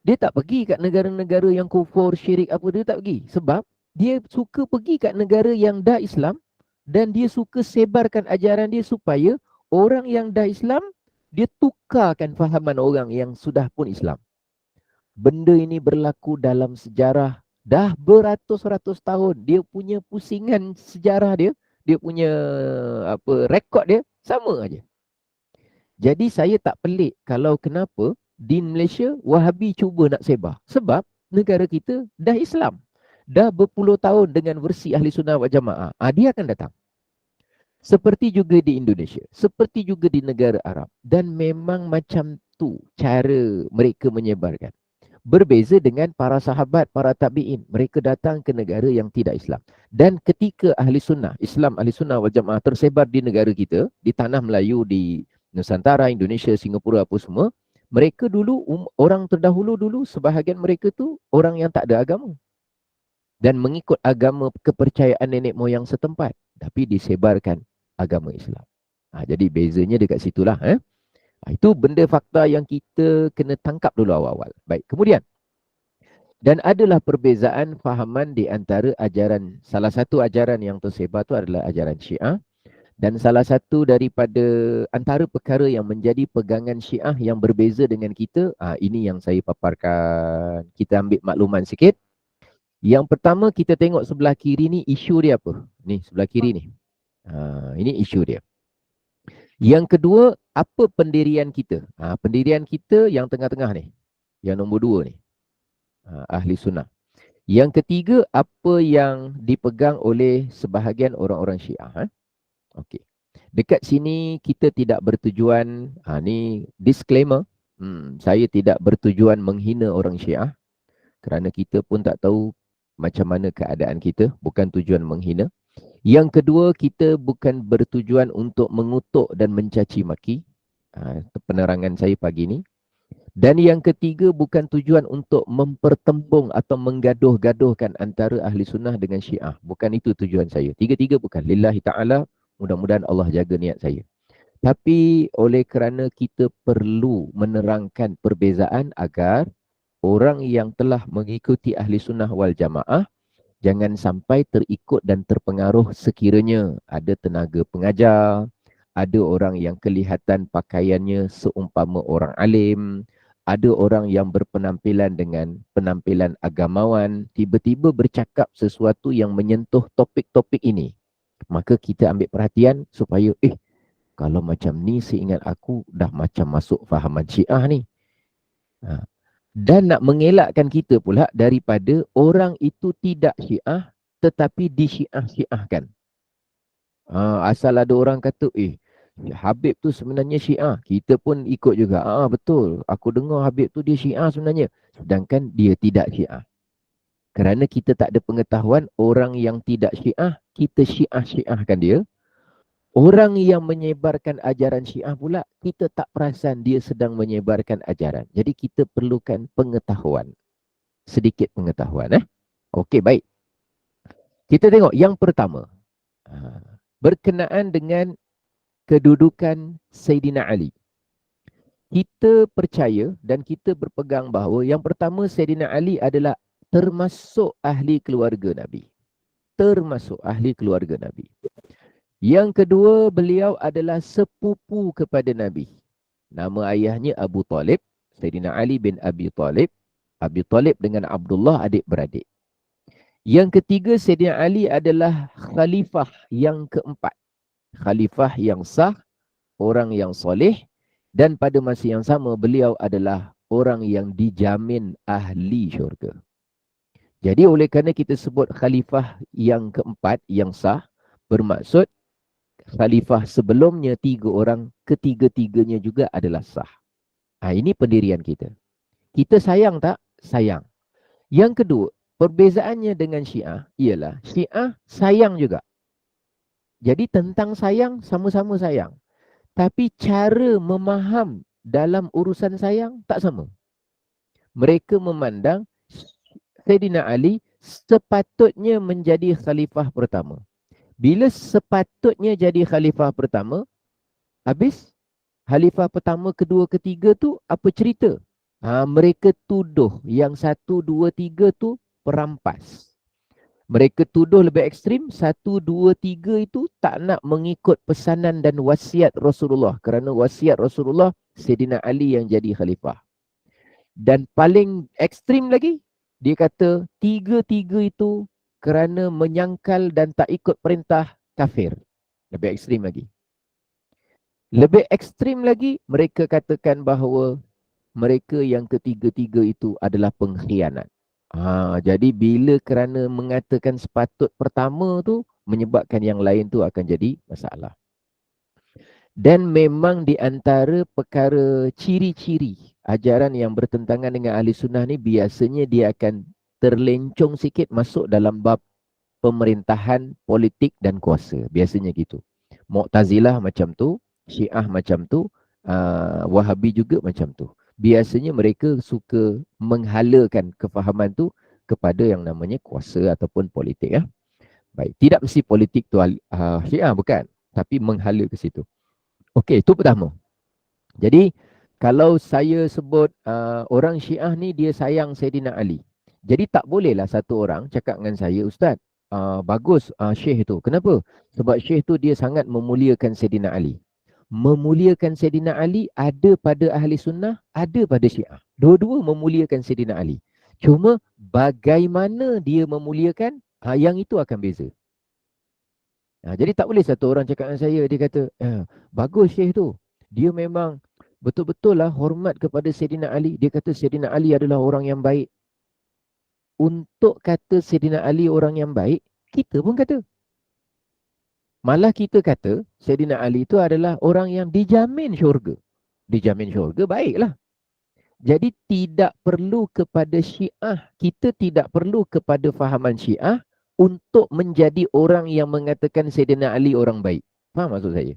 Dia tak pergi kat negara-negara yang kufur, syirik apa, dia tak pergi. Sebab dia suka pergi kat negara yang dah Islam dan dia suka sebarkan ajaran dia supaya orang yang dah Islam, dia tukarkan fahaman orang yang sudah pun Islam. Benda ini berlaku dalam sejarah dah beratus-ratus tahun. Dia punya pusingan sejarah dia, dia punya rekod dia sama aja. Jadi saya tak pelik kalau kenapa di Malaysia Wahabi cuba nak sebar. Sebab negara kita dah Islam. Dah berpuluh tahun dengan versi Ahli Sunnah wal Jamaah. Dia akan datang. Seperti juga di Indonesia. Seperti juga di negara Arab. Dan memang macam tu cara mereka menyebarkan. Berbeza dengan para sahabat, para tabi'in. Mereka datang ke negara yang tidak Islam. Dan ketika Ahli Sunnah, Islam Ahli Sunnah wal Jamaah tersebar di negara kita, di tanah Melayu, di Nusantara, Indonesia, Singapura apa semua, mereka dulu, orang terdahulu dulu, sebahagian mereka tu orang yang tak ada agama. Dan mengikut agama kepercayaan nenek moyang setempat. Tapi disebarkan agama Islam. Jadi bezanya dekat situlah. Itu benda fakta yang kita kena tangkap dulu awal-awal. Baik, kemudian. Dan adalah perbezaan fahaman di antara ajaran. Salah satu ajaran yang tersebar tu adalah ajaran Syiah. Dan salah satu daripada antara perkara yang menjadi pegangan Syiah yang berbeza dengan kita, ini yang saya paparkan. Kita ambil makluman sikit. Yang pertama kita tengok sebelah kiri ni, isu dia apa? Ni sebelah kiri ni. Ini isu dia. Yang kedua, apa pendirian kita? Pendirian kita yang tengah-tengah ni. Yang nombor 2 ni. Ahli Sunnah. Yang ketiga, apa yang dipegang oleh sebahagian orang-orang Syiah. Okey. Dekat sini kita tidak bertujuan, ni disclaimer, saya tidak bertujuan menghina orang Syiah kerana kita pun tak tahu macam mana keadaan kita, bukan tujuan menghina. Yang kedua, kita bukan bertujuan untuk mengutuk dan mencaci maki. Penerangan saya pagi ni. Dan yang ketiga, bukan tujuan untuk mempertembung atau menggaduh-gaduhkan antara Ahli Sunnah dengan Syiah. Bukan itu tujuan saya. Tiga-tiga bukan. Lillahi ta'ala. Mudah-mudahan Allah jaga niat saya. Tapi oleh kerana kita perlu menerangkan perbezaan agar orang yang telah mengikuti Ahli Sunnah wal Jamaah jangan sampai terikut dan terpengaruh sekiranya ada tenaga pengajar, ada orang yang kelihatan pakaiannya seumpama orang alim, ada orang yang berpenampilan dengan penampilan agamawan, tiba-tiba bercakap sesuatu yang menyentuh topik-topik ini. Maka kita ambil perhatian supaya, kalau macam ni seingat aku dah macam masuk fahaman Syiah ni. Dan nak mengelakkan kita pula daripada orang itu tidak Syiah tetapi di-Syiah-Syiahkan. Asal ada orang kata, Habib tu sebenarnya Syiah. Kita pun ikut juga. Betul. Aku dengar Habib tu dia Syiah sebenarnya. Sedangkan dia tidak Syiah. Kerana kita tak ada pengetahuan, orang yang tidak Syiah, kita Syiah-Syiahkan dia. Orang yang menyebarkan ajaran Syiah pula, kita tak perasan dia sedang menyebarkan ajaran. Jadi kita perlukan pengetahuan. Sedikit pengetahuan. Okey, baik. Kita tengok yang pertama. Berkenaan dengan kedudukan Sayyidina Ali. Kita percaya dan kita berpegang bahawa yang pertama, Sayyidina Ali adalah termasuk ahli keluarga Nabi. Termasuk ahli keluarga Nabi. Yang kedua, beliau adalah sepupu kepada Nabi. Nama ayahnya Abu Talib, Sayyidina Ali bin Abi Talib. Abi Talib dengan Abdullah adik-beradik. Yang ketiga, Sayyidina Ali adalah khalifah yang keempat. Khalifah yang sah, orang yang soleh. Dan pada masa yang sama, beliau adalah orang yang dijamin ahli syurga. Jadi oleh kerana kita sebut khalifah yang keempat, yang sah, bermaksud khalifah sebelumnya 3 orang, ketiga-tiganya juga adalah sah. Ini pendirian kita. Kita sayang tak? Sayang. Yang kedua, perbezaannya dengan Syiah ialah Syiah sayang juga. Jadi tentang sayang, sama-sama sayang. Tapi cara memaham dalam urusan sayang tak sama. Mereka memandang Sayyidina Ali sepatutnya menjadi khalifah pertama. Bila sepatutnya jadi khalifah pertama, habis khalifah pertama, kedua, ketiga tu apa cerita? Mereka tuduh yang 1, 2, 3 tu perampas. Mereka tuduh lebih ekstrim, 1, 2, 3 itu tak nak mengikut pesanan dan wasiat Rasulullah. Kerana wasiat Rasulullah, Sayyidina Ali yang jadi khalifah. Dan paling ekstrim lagi, dia kata 3 itu kerana menyangkal dan tak ikut perintah kafir. Lebih ekstrim lagi. Lebih ekstrim lagi, mereka katakan bahawa mereka yang ketiga-tiga itu adalah pengkhianat. Jadi bila kerana mengatakan sepatut pertama tu, menyebabkan yang lain tu akan jadi masalah. Dan memang di antara perkara ciri-ciri ajaran yang bertentangan dengan ahli sunnah ni, biasanya dia akan terlencong sikit masuk dalam bab pemerintahan, politik dan kuasa. Biasanya gitu. Mu'tazilah macam tu, Syiah macam tu, Wahabi juga macam tu. Biasanya mereka suka menghalakan kefahaman tu kepada yang namanya kuasa ataupun politik. Ya. Baik, tidak mesti politik tu Syiah, bukan. Tapi menghala ke situ. Okey, itu pertama. Jadi, kalau saya sebut orang Syiah ni dia sayang Sayyidina Ali. Jadi tak bolehlah satu orang cakap dengan saya, Ustaz, bagus Syekh tu. Kenapa? Sebab Syekh tu dia sangat memuliakan Sayyidina Ali. Memuliakan Sayyidina Ali ada pada ahli sunnah, ada pada Syiah. Dua-dua memuliakan Sayyidina Ali. Cuma bagaimana dia memuliakan, yang itu akan beza. Jadi tak boleh satu orang cakap dengan saya, dia kata, bagus Syekh tu. Dia memang betul-betul lah hormat kepada Sayyidina Ali. Dia kata Sayyidina Ali adalah orang yang baik. Untuk kata Sayyidina Ali orang yang baik, kita pun kata. Malah kita kata Sayyidina Ali itu adalah orang yang dijamin syurga. Dijamin syurga, baiklah. Jadi tidak perlu kepada Syiah, kita tidak perlu kepada fahaman Syiah untuk menjadi orang yang mengatakan Sayyidina Ali orang baik. Faham maksud saya?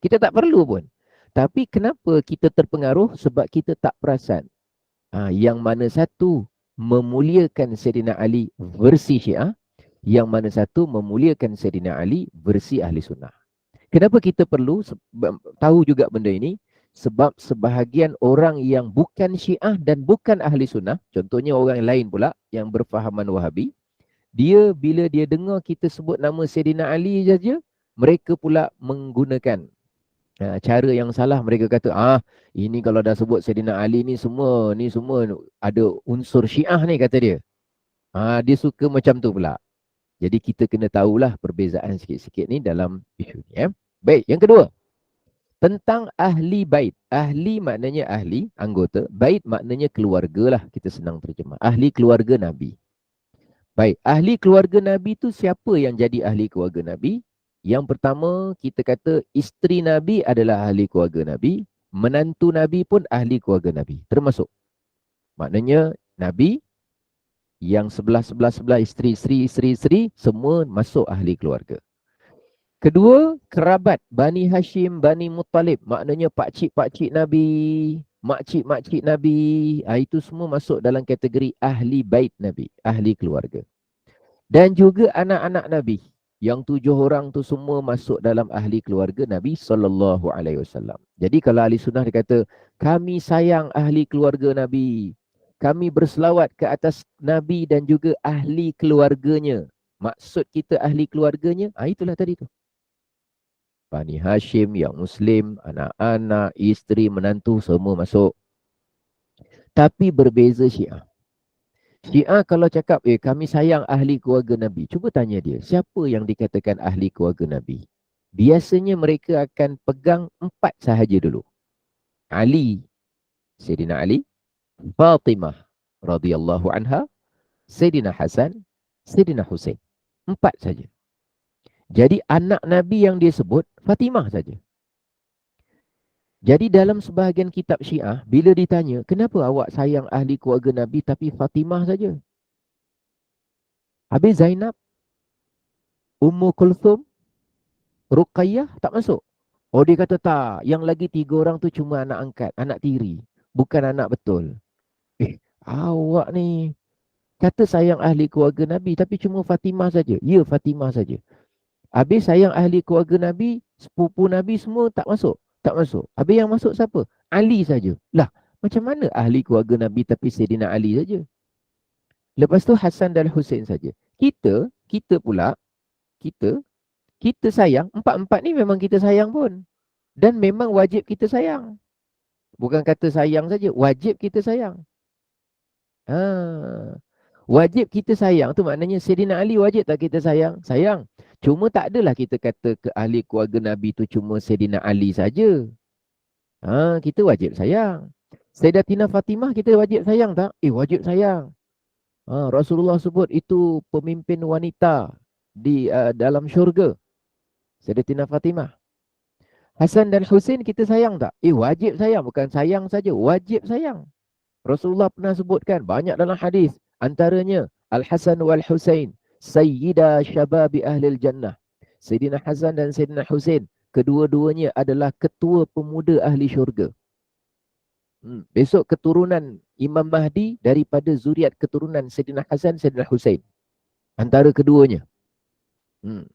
Kita tak perlu pun. Tapi kenapa kita terpengaruh? Sebab kita tak perasan. Yang mana satu memuliakan Sayyidina Ali versi Syiah, yang mana satu memuliakan Sayyidina Ali versi ahli sunnah. Kenapa kita perlu tahu juga benda ini? Sebab sebahagian orang yang bukan Syiah dan bukan ahli sunnah, contohnya orang lain pula yang berfahaman Wahabi, dia bila dia dengar kita sebut nama Sayyidina Ali saja, mereka pula menggunakan cara yang salah. Mereka kata, ini kalau dah sebut Sayyidina Ali ni semua ada unsur Syiah ni, kata dia. Dia suka macam tu pula. Jadi kita kena tahulah perbezaan sikit-sikit ni dalam isu ni. Baik, yang kedua. Tentang ahli bait. Ahli maknanya ahli, anggota. Bait maknanya keluarga lah. Kita senang terjemah. Ahli keluarga Nabi. Baik, ahli keluarga Nabi tu siapa yang jadi ahli keluarga Nabi? Yang pertama, kita kata isteri Nabi adalah ahli keluarga Nabi. Menantu Nabi pun ahli keluarga Nabi. Termasuk. Maknanya Nabi, yang sebelah isteri, semua masuk ahli keluarga. Kedua, kerabat Bani Hashim, Bani Muttalib. Maknanya pakcik-pakcik Nabi, makcik-makcik Nabi. Itu semua masuk dalam kategori ahli bait Nabi, ahli keluarga. Dan juga anak-anak Nabi. Yang 7 orang tu semua masuk dalam ahli keluarga Nabi SAW. Jadi kalau ahli sunnah dia kata, kami sayang ahli keluarga Nabi. Kami berselawat ke atas Nabi dan juga ahli keluarganya. Maksud kita ahli keluarganya, itulah tadi tu. Bani Hashim, yang Muslim, anak-anak, isteri, menantu, semua masuk. Tapi berbeza Syiah. Syiah kalau cakap, kami sayang ahli keluarga Nabi. Cuba tanya dia, siapa yang dikatakan ahli keluarga Nabi? Biasanya mereka akan pegang 4 sahaja dulu. Ali, Sayyidina Ali, Fatimah radhiyallahu anha, Sayyidina Hasan, Sayyidina Husain. 4 saja. Jadi anak Nabi yang dia sebut Fatimah saja. Jadi dalam sebahagian kitab Syiah, bila ditanya, kenapa awak sayang ahli keluarga Nabi tapi Fatimah saja? Habis Zainab, Ummu Kulthum, Ruqayyah tak masuk. Oh, dia kata tak, yang lagi 3 orang tu cuma anak angkat, anak tiri, bukan anak betul. Awak ni kata sayang ahli keluarga Nabi tapi cuma Fatimah saja. Ya, Fatimah saja. Habis sayang ahli keluarga Nabi, sepupu Nabi semua tak masuk. Tak masuk. Habis yang masuk siapa? Ali saja. Lah, Macam mana ahli keluarga Nabi tapi Sayyidina Ali saja? Lepas tu Hasan dan Hussein saja. Kita pula, kita sayang, empat-empat ni memang kita sayang pun. Dan memang wajib kita sayang. Bukan kata sayang saja, wajib kita sayang. Wajib kita sayang tu maknanya Sayyidina Ali wajib tak kita sayang? Sayang. Cuma tak adalah kita kata ke ahli keluarga Nabi tu cuma Sayyidina Ali saja. Kita wajib sayang. Sayyidatina Fatimah kita wajib sayang tak? Wajib sayang. Rasulullah sebut itu pemimpin wanita di dalam syurga. Sayyidatina Fatimah. Hasan dan Hussein kita sayang tak? Wajib sayang. Bukan sayang saja, wajib sayang. Rasulullah pernah sebutkan banyak dalam hadis. Antaranya Al-Hasan wal-Husain Sayyida Syababi Ahlil Jannah. Sayyidina Hasan dan Sayyidina Hussein, kedua-duanya adalah ketua pemuda ahli syurga. Besok keturunan Imam Mahdi daripada zuriat keturunan Sayyidina Hasan, Sayyidina Hussein. Antara keduanya.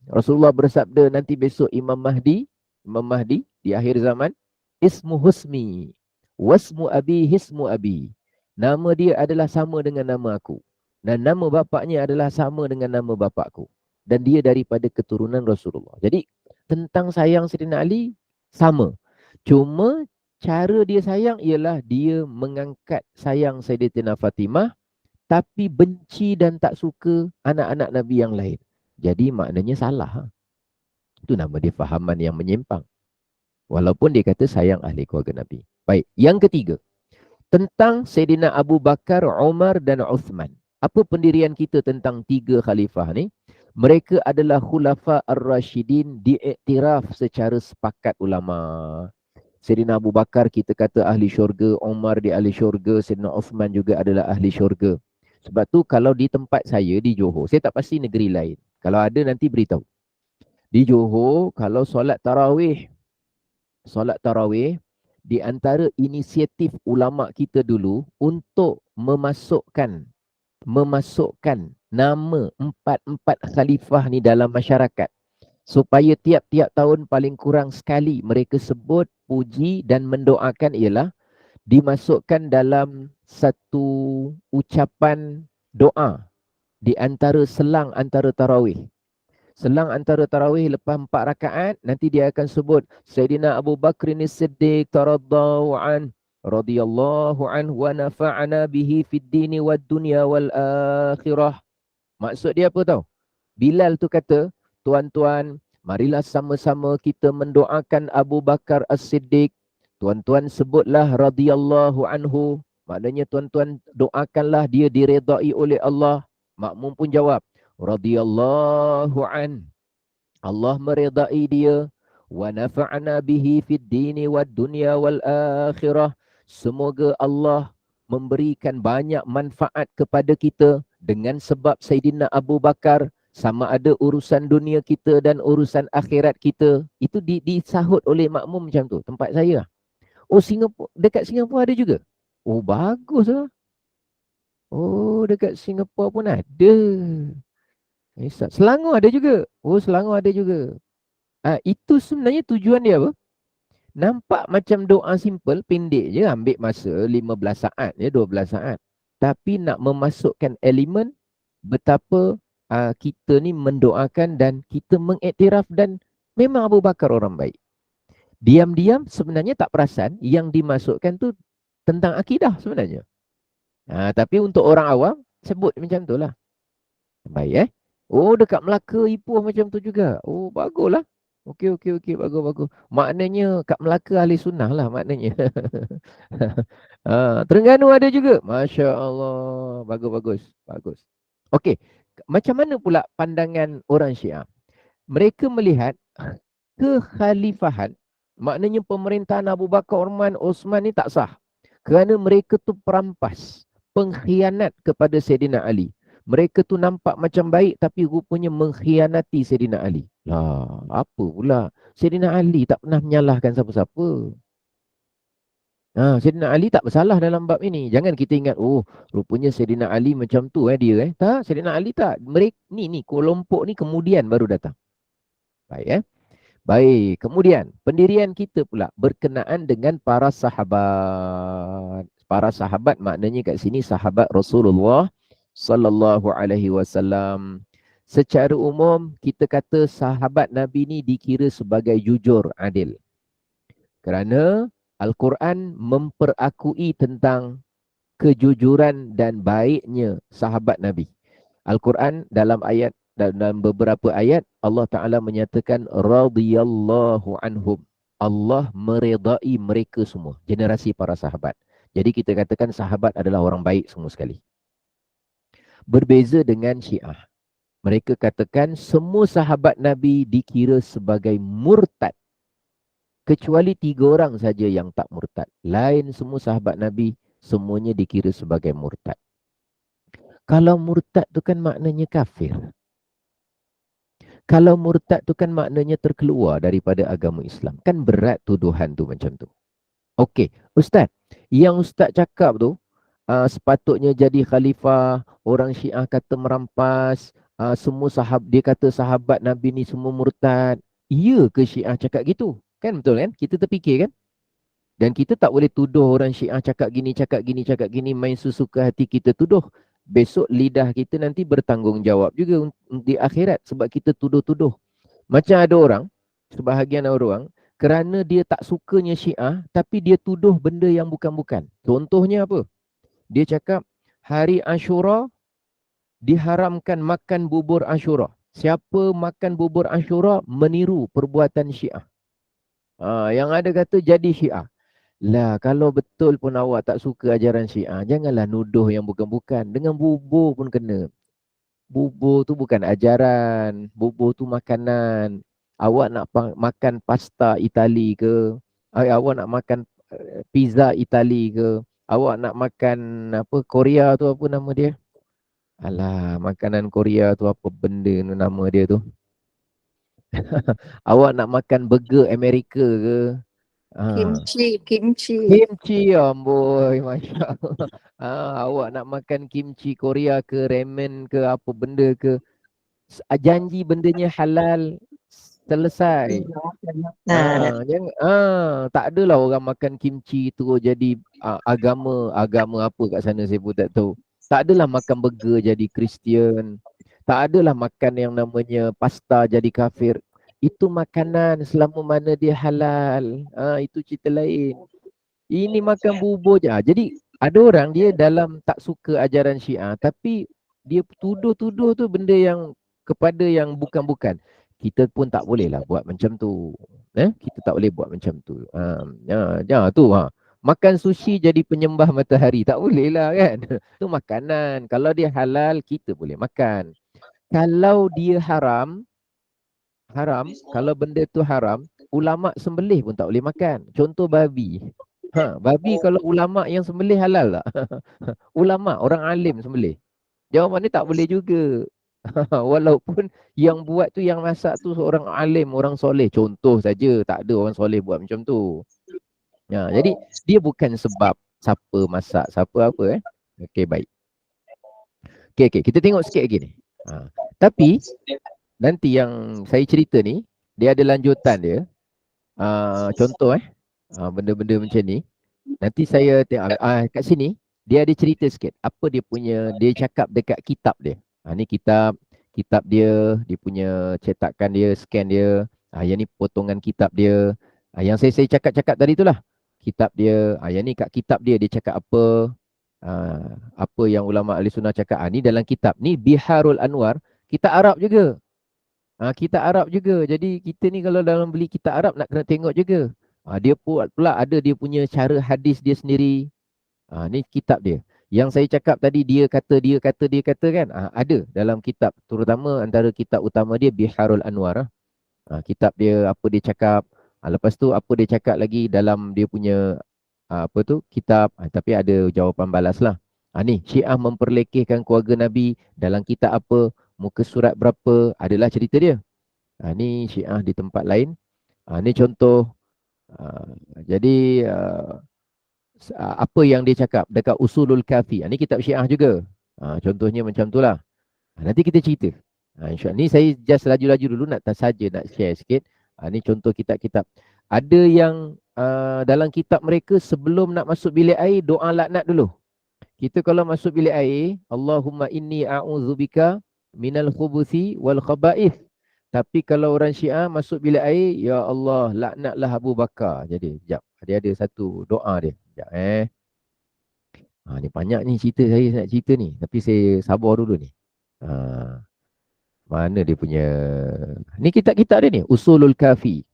Rasulullah bersabda nanti besok Imam Mahdi di akhir zaman, ismu husmi, wasmu abi hismu abi. Nama dia adalah sama dengan nama aku. Dan nama bapaknya adalah sama dengan nama bapakku. Dan dia daripada keturunan Rasulullah. Jadi tentang sayang Sayyidina Ali sama. Cuma cara dia sayang ialah dia mengangkat sayang Sayyidatina Fatimah tapi benci dan tak suka anak-anak Nabi yang lain. Jadi maknanya salah. Itu nama dia fahaman yang menyimpang. Walaupun dia kata sayang ahli keluarga Nabi. Baik, yang ketiga. Tentang Sayyidina Abu Bakar, Umar dan Uthman. Apa pendirian kita tentang tiga khalifah ni? Mereka adalah khulafa ar-Rashidin diiktiraf secara sepakat ulama. Sayyidina Abu Bakar kita kata ahli syurga, Umar di ahli syurga, Sayyidina Uthman juga adalah ahli syurga. Sebab tu kalau di tempat saya di Johor, saya tak pasti negeri lain. Kalau ada nanti beritahu. Di Johor, kalau solat tarawih di antara inisiatif ulama kita dulu untuk memasukkan nama empat khalifah ni dalam masyarakat. Supaya tiap-tiap tahun paling kurang sekali mereka sebut, puji dan mendoakan ialah dimasukkan dalam satu ucapan doa di antara selang antara tarawih. Selang antara tarawih lepas 4 rakaat, nanti dia akan sebut Sayyidina Abu Bakr As-Siddiq radhiyallahu anhu wa nafa'ana bihi fid dini wad dunya wal akhirah. Maksud dia apa tahu? Bilal tu kata, tuan-tuan, marilah sama-sama kita mendoakan Abu Bakar As-Siddiq. Tuan-tuan sebutlah radhiyallahu anhu. Maknanya tuan-tuan doakanlah dia diredai oleh Allah. Makmum pun jawab, radhiyallahu an. Allah meredai dia. Wa nafa'na bihi fid dini wad dunya wal akhirah. Semoga Allah memberikan banyak manfaat kepada kita dengan sebab Sayyidina Abu Bakar, sama ada urusan dunia kita dan urusan akhirat kita. Itu disahut oleh makmum macam tu. Tempat saya. Dekat Singapura ada juga. Baguslah. Dekat Singapura pun ada. Selangor ada juga. Selangor ada juga. Itu sebenarnya tujuan dia apa? Nampak macam doa simple, pendek je, ambil masa 15 saat je, 12 saat. Tapi nak memasukkan elemen betapa kita ni mendoakan dan kita mengiktiraf dan memang Abu Bakar orang baik. Diam-diam sebenarnya tak perasan yang dimasukkan tu tentang akidah sebenarnya. Tapi untuk orang awam sebut macam tu lah. Baik dekat Melaka, Ipoh macam tu juga. Baguslah. Okey, bagus. Maknanya kat Melaka ahli sunnah lah maknanya. Terengganu ada juga. Masya Allah. Bagus. Okey. Macam mana pula pandangan orang Syiah? Mereka melihat kekhalifahan, maknanya pemerintahan Abu Bakar, Umar, Osman ni tak sah. Kerana mereka tu perampas, pengkhianat kepada Sayyidina Ali. Mereka tu nampak macam baik tapi rupanya mengkhianati Sayyidina Ali. Apa pula? Sayyidina Ali tak pernah menyalahkan siapa-siapa. Sayyidina Ali tak bersalah dalam bab ini. Jangan kita ingat, rupanya Sayyidina Ali macam tu dia. Tak, Sayyidina Ali tak. Mereka ni kelompok ni kemudian baru datang. Baik Baik, kemudian pendirian kita pula berkenaan dengan para sahabat. Para sahabat maknanya kat sini sahabat Rasulullah sallallahu alaihi wasallam. Secara umum kita kata sahabat Nabi ni dikira sebagai jujur, adil. Kerana Al-Quran memperakui tentang kejujuran dan baiknya sahabat Nabi. Al-Quran dalam beberapa ayat Allah Ta'ala menyatakan radhiyallahu anhum. Allah meredai mereka semua, generasi para sahabat. Jadi kita katakan sahabat adalah orang baik semua sekali. Berbeza dengan Syiah. Mereka katakan semua sahabat Nabi dikira sebagai murtad. Kecuali 3 orang saja yang tak murtad. Lain semua sahabat Nabi, semuanya dikira sebagai murtad. Kalau murtad tu kan maknanya kafir. Kalau murtad tu kan maknanya terkeluar daripada agama Islam. Kan berat tuduhan tu macam tu. Okey, Ustaz. Yang Ustaz cakap tu, sepatutnya jadi khalifah, orang Syiah kata merampas, semua dia kata sahabat Nabi ni semua murtad. Ya ke Syiah cakap gitu? Kan betul kan? Kita terfikir kan? Dan kita tak boleh tuduh orang Syiah cakap gini, main sesuka hati kita tuduh. Besok lidah kita nanti bertanggungjawab juga di akhirat sebab kita tuduh-tuduh. Macam ada orang, sebahagian orang, kerana dia tak sukanya Syiah, tapi dia tuduh benda yang bukan-bukan. Contohnya apa? Dia cakap, hari Ashura, diharamkan makan bubur Ashura. Siapa makan bubur Ashura, meniru perbuatan Syiah. Yang ada kata jadi Syiah. Lah, kalau betul pun awak tak suka ajaran Syiah, janganlah nuduh yang bukan-bukan. Dengan bubur pun kena. Bubur tu bukan ajaran. Bubur tu makanan. Awak nak makan pasta Itali ke? Awak nak makan pizza Itali ke? Awak nak makan apa Korea tu, apa nama dia? Alah, makanan Korea tu apa benda nama dia tu? Awak nak makan burger Amerika ke? Kimchi, amboi, Masya Allah. Awak nak makan kimchi Korea ke, ramen ke, apa benda ke? Janji bendanya halal, selesai. Tak adalah orang makan kimchi tu jadi agama apa kat sana saya pun tak tahu. Tak adalah makan burger jadi Kristian. Tak adalah makan yang namanya pasta jadi kafir. Itu makanan selama mana dia halal. Itu cerita lain. Ini makan bubur je. Jadi ada orang dia dalam tak suka ajaran Syiah, tapi dia tuduh-tuduh tu benda yang kepada yang bukan-bukan. Kita pun tak boleh lah buat macam tu. Kita tak boleh buat macam tu. Makan sushi jadi penyembah matahari. Tak boleh lah kan. Itu makanan. Kalau dia halal, kita boleh makan. Kalau dia haram, kalau benda tu haram, ulama sembelih pun tak boleh makan. Contoh babi. Babi kalau ulama yang sembelih halal tak? Ulama, orang alim sembelih. Jawapan ni tak boleh juga. Walaupun yang buat tu, yang masak tu seorang alim, orang soleh. Contoh saja, tak ada orang soleh buat macam tu. Jadi dia bukan sebab siapa masak, siapa apa. Okey, baik. Okey, kita tengok sikit lagi ni. Tapi nanti yang saya cerita ni, dia ada lanjutan dia. Contoh benda-benda macam ni. Nanti saya tengok kat sini dia ada cerita sikit. Apa dia punya, dia cakap dekat kitab dia. Ni kitab dia, dia punya cetakan dia, scan dia. Yang ni potongan kitab dia. Yang saya cakap tadi itulah kitab dia. Yang ni kat kitab dia cakap apa. Apa yang ulama ahli sunnah cakap. Ni dalam kitab. Ni Biharul Anwar. Kitab Arab juga. Kitab Arab juga. Jadi kita ni kalau dalam beli kitab Arab nak kena tengok juga. Dia pula ada dia punya cara hadis dia sendiri. Ni kitab dia. Yang saya cakap tadi dia kata kan. Ada dalam kitab. Terutama antara kitab utama dia Biharul Anwar. Kitab dia apa dia cakap. Lepas tu apa dia cakap lagi dalam dia punya kitab. Tapi ada jawapan balas lah. Ni Syiah memperlekehkan keluarga Nabi dalam kitab apa. Muka surat berapa. Adalah cerita dia. Ni Syiah di tempat lain. Ni contoh. Jadi apa yang dia cakap dekat Usulul Kafi. Ni kitab Syiah juga. Contohnya macam tu lah. Nanti kita cerita. InsyaAllah. Ni saya just laju-laju dulu nak share sikit. Ni contoh kitab-kitab. Ada yang dalam kitab mereka sebelum nak masuk bilik air doa laknat dulu. Kita kalau masuk bilik air, Allahumma inni a'udzubika minal khubuthi wal khaba'ith. Tapi kalau orang Syiah masuk bilik air, ya Allah laknatlah Abu Bakar. Jadi, sekejap. Dia ada satu doa dia. Sekejap ni banyak ni cerita saya nak cerita ni. Tapi saya sabar dulu ni. Mana dia punya... Ni kitab-kitab dia ni. Usulul Kafi.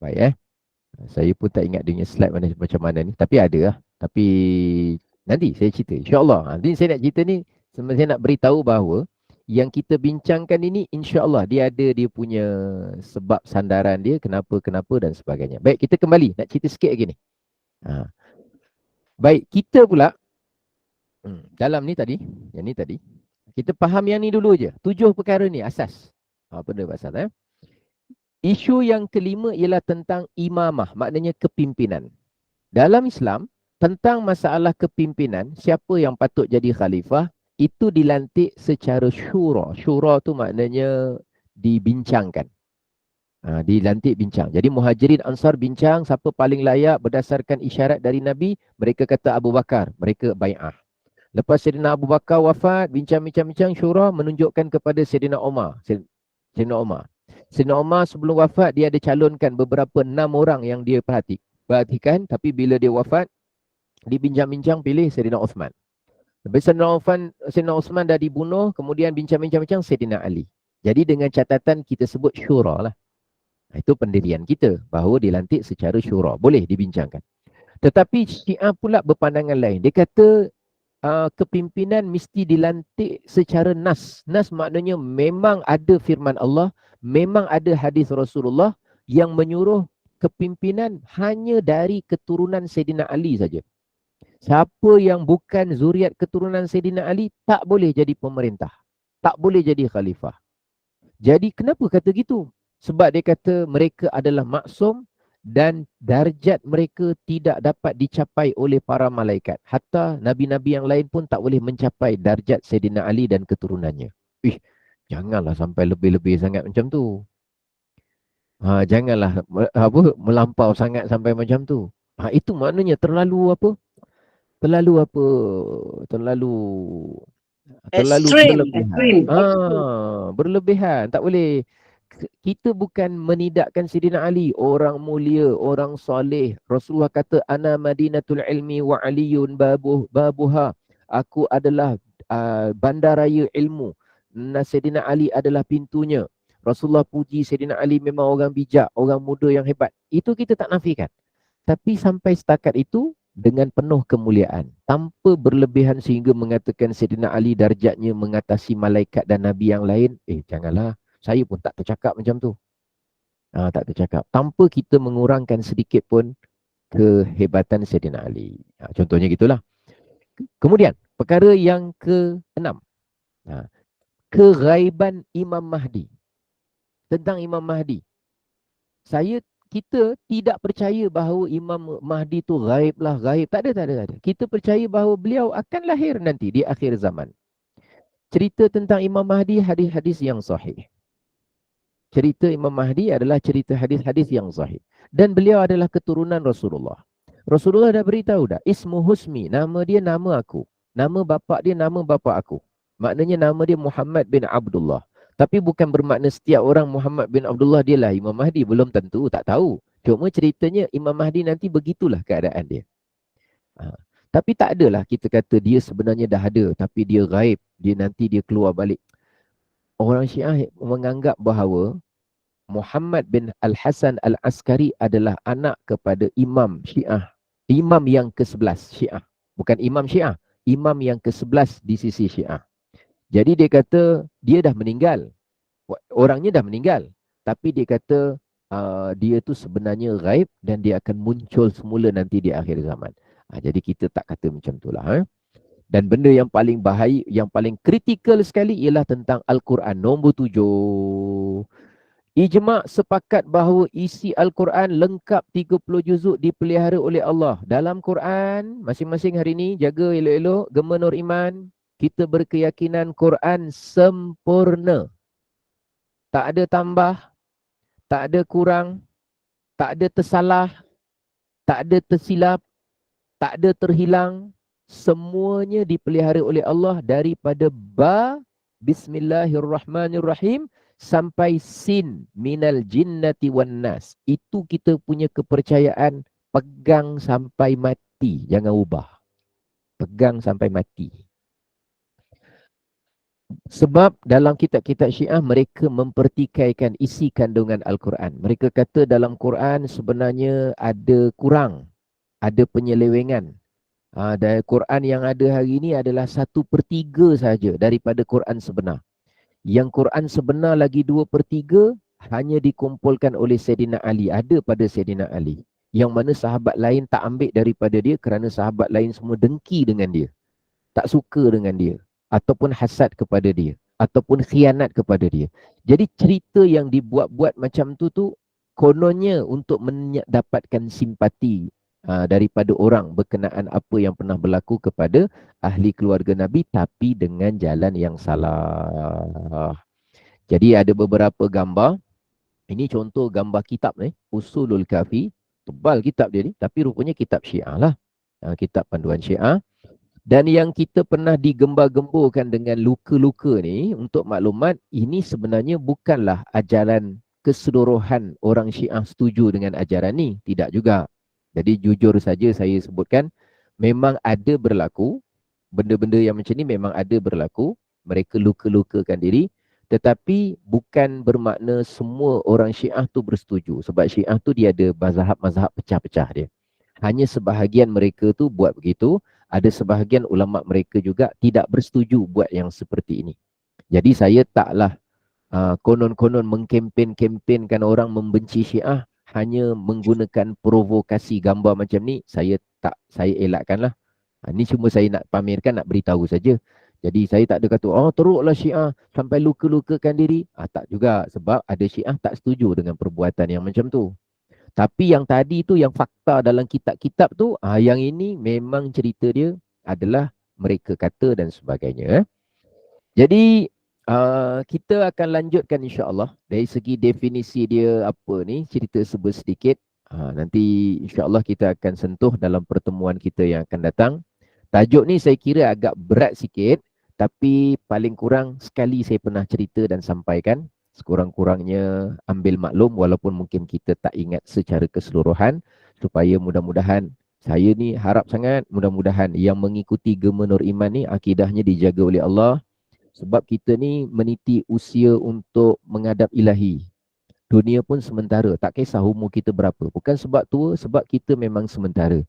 Baik Saya pun tak ingat dia punya slide macam mana ni. Tapi ada lah. Tapi nanti saya cerita. InsyaAllah. Nanti saya nak cerita ni. Saya nak beritahu bahawa yang kita bincangkan ini insya-Allah dia ada dia punya sebab sandaran dia, kenapa dan sebagainya. Baik, kita kembali nak cerita sikit lagi ni. Baik, kita pula dalam ni tadi, yang ni tadi, kita faham yang ni dulu je. 7 perkara ni asas. Apa dia pasal Isu yang kelima ialah tentang imamah, maknanya kepimpinan. Dalam Islam, tentang masalah kepimpinan, siapa yang patut jadi khalifah, itu dilantik secara syura. Syura tu maknanya dibincangkan. Dilantik bincang. Jadi Muhajirin Ansar bincang siapa paling layak berdasarkan isyarat dari Nabi. Mereka kata Abu Bakar. Mereka bai'ah. Lepas Sayyidina Abu Bakar wafat, bincang-bincang syura menunjukkan kepada Sayyidina Umar. Sayyidina Umar sebelum wafat dia ada calonkan beberapa 6 orang yang dia perhatikan. Tapi bila dia wafat, dibincang-bincang pilih Sayyidina Uthman. Lepas Sayyidina Uthman dah dibunuh, kemudian bincang-bincang Sayyidina Ali. Jadi dengan catatan kita sebut syura lah. Itu pendirian kita, bahawa dilantik secara syura. Boleh dibincangkan. Tetapi Syiah pula berpandangan lain. Dia kata kepimpinan mesti dilantik secara nas. Nas maknanya memang ada firman Allah, memang ada hadis Rasulullah yang menyuruh kepimpinan hanya dari keturunan Sayyidina Ali saja. Siapa yang bukan zuriat keturunan Sayyidina Ali tak boleh jadi pemerintah. Tak boleh jadi khalifah. Jadi kenapa kata gitu? Sebab dia kata mereka adalah maksum dan darjat mereka tidak dapat dicapai oleh para malaikat. Hatta nabi-nabi yang lain pun tak boleh mencapai darjat Sayyidina Ali dan keturunannya. Janganlah sampai lebih-lebih sangat macam tu. Janganlah melampau sangat sampai macam tu. Itu maknanya terlalu terlalu berlebihan. Berlebihan. Tak boleh. Kita bukan menidakkan Sayyidina Ali, orang mulia, orang soleh. Rasulullah kata ana madinatul ilmi wa aliyun babuha. Aku adalah bandaraya ilmu. Sayyidina Ali adalah pintunya. Rasulullah puji Sayyidina Ali memang orang bijak, orang muda yang hebat. Itu kita tak nafikan. Tapi sampai setakat itu dengan penuh kemuliaan, tanpa berlebihan sehingga mengatakan Sayyidina Ali darjatnya mengatasi malaikat dan nabi yang lain. Janganlah. Saya pun tak tercakap macam tu. Tak tercakap. Tanpa kita mengurangkan sedikit pun kehebatan Sayyidina Ali. Contohnya gitulah. Kemudian, perkara yang ke-6. Keghaiban Imam Mahdi. Tentang Imam Mahdi. Kita tidak percaya bahawa Imam Mahdi tu ghaib lah, ghaib. Tak ada. Kita percaya bahawa beliau akan lahir nanti di akhir zaman. Cerita tentang Imam Mahdi, hadis-hadis yang sahih. Cerita Imam Mahdi adalah cerita hadis-hadis yang sahih. Dan beliau adalah keturunan Rasulullah. Rasulullah dah beritahu dah. Ismu Husmi, nama dia nama aku. Nama bapa dia nama bapa aku. Maknanya nama dia Muhammad bin Abdullah. Tapi bukan bermakna setiap orang Muhammad bin Abdullah dia lah Imam Mahdi. Belum tentu, tak tahu. Cuma ceritanya Imam Mahdi nanti begitulah keadaan dia. Tapi tak adalah kita kata dia sebenarnya dah ada. Tapi dia ghaib. Dia keluar balik. Orang Syiah menganggap bahawa Muhammad bin Al-Hasan Al-Askari adalah anak kepada Imam Syiah. Imam yang ke-11 Syiah. Bukan Imam Syiah. Imam yang ke-11 di sisi Syiah. Jadi dia kata dia dah meninggal. Orangnya dah meninggal. Tapi dia kata dia tu sebenarnya ghaib dan dia akan muncul semula nanti di akhir zaman. Jadi kita tak kata macam itulah. Dan benda yang paling bahaya, yang paling kritikal sekali ialah tentang Al-Quran. Nombor 7. Ijma' sepakat bahawa isi Al-Quran lengkap 30 juzuk dipelihara oleh Allah. Dalam Quran, masing-masing hari ini jaga elok-elok, Gema Nur Iman. Kita berkeyakinan Quran sempurna. Tak ada tambah, tak ada kurang, tak ada tersalah, tak ada tersilap, tak ada terhilang. Semuanya dipelihara oleh Allah daripada ba Bismillahirrahmanirrahim sampai sin minal jinnati wan nas. Itu kita punya kepercayaan, pegang sampai mati, jangan ubah. Pegang sampai mati. Sebab dalam kitab-kitab Syiah mereka mempertikaikan isi kandungan Al-Quran. Mereka kata dalam Quran sebenarnya ada kurang, ada penyelewengan. Dan Quran yang ada hari ini adalah 1/3 saja daripada Quran sebenar. Yang Quran sebenar lagi 2/3 hanya dikumpulkan oleh Sayyidina Ali, ada pada Sayyidina Ali. Yang mana sahabat lain tak ambil daripada dia kerana sahabat lain semua dengki dengan dia. Tak suka dengan dia. Ataupun hasad kepada dia. Ataupun khianat kepada dia. Jadi cerita yang dibuat-buat macam tu kononnya untuk mendapatkan simpati daripada orang berkenaan apa yang pernah berlaku kepada ahli keluarga Nabi, tapi dengan jalan yang salah. Jadi ada beberapa gambar. Ini contoh gambar kitab ni, Usulul Kafi. Tebal kitab dia ni, tapi rupanya kitab Syiah lah. Kitab panduan Syiah. Dan yang kita pernah digembar-gemburkan dengan luka-luka ni, untuk maklumat, ini sebenarnya bukanlah ajaran keseluruhan orang Syiah setuju dengan ajaran ni. Tidak juga. Jadi jujur saja saya sebutkan, memang ada berlaku, benda-benda yang macam ni memang ada berlaku, mereka luka-lukakan diri, tetapi bukan bermakna semua orang Syiah tu bersetuju. Sebab Syiah tu dia ada mazhab-mazhab pecah-pecah dia. Hanya sebahagian mereka tu buat begitu, ada sebahagian ulama mereka juga tidak bersetuju buat yang seperti ini. Jadi saya taklah konon-konon mengkempen-kempenkan orang membenci Syiah hanya menggunakan provokasi gambar macam ni. Saya elakkanlah. Ni cuma saya nak pamerkan, nak beritahu saja. Jadi saya tak ada kata, teruklah Syiah sampai luka-lukakan diri. Tak juga, sebab ada Syiah tak setuju dengan perbuatan yang macam tu. Tapi yang tadi tu, yang fakta dalam kitab-kitab tu, yang ini memang cerita dia adalah mereka kata dan sebagainya. Jadi kita akan lanjutkan insya-Allah dari segi definisi dia apa ni, cerita sedikit. Nanti insya-Allah kita akan sentuh dalam pertemuan kita yang akan datang. Tajuk ni saya kira agak berat sikit, tapi paling kurang sekali saya pernah cerita dan sampaikan. Sekurang-kurangnya ambil maklum walaupun mungkin kita tak ingat secara keseluruhan, supaya mudah-mudahan saya ni harap sangat mudah-mudahan yang mengikuti Gema Nur Iman ni akidahnya dijaga oleh Allah. Sebab kita ni meniti usia untuk menghadap ilahi. Dunia pun sementara, tak kisah umur kita berapa. Bukan sebab tua, sebab kita memang sementara.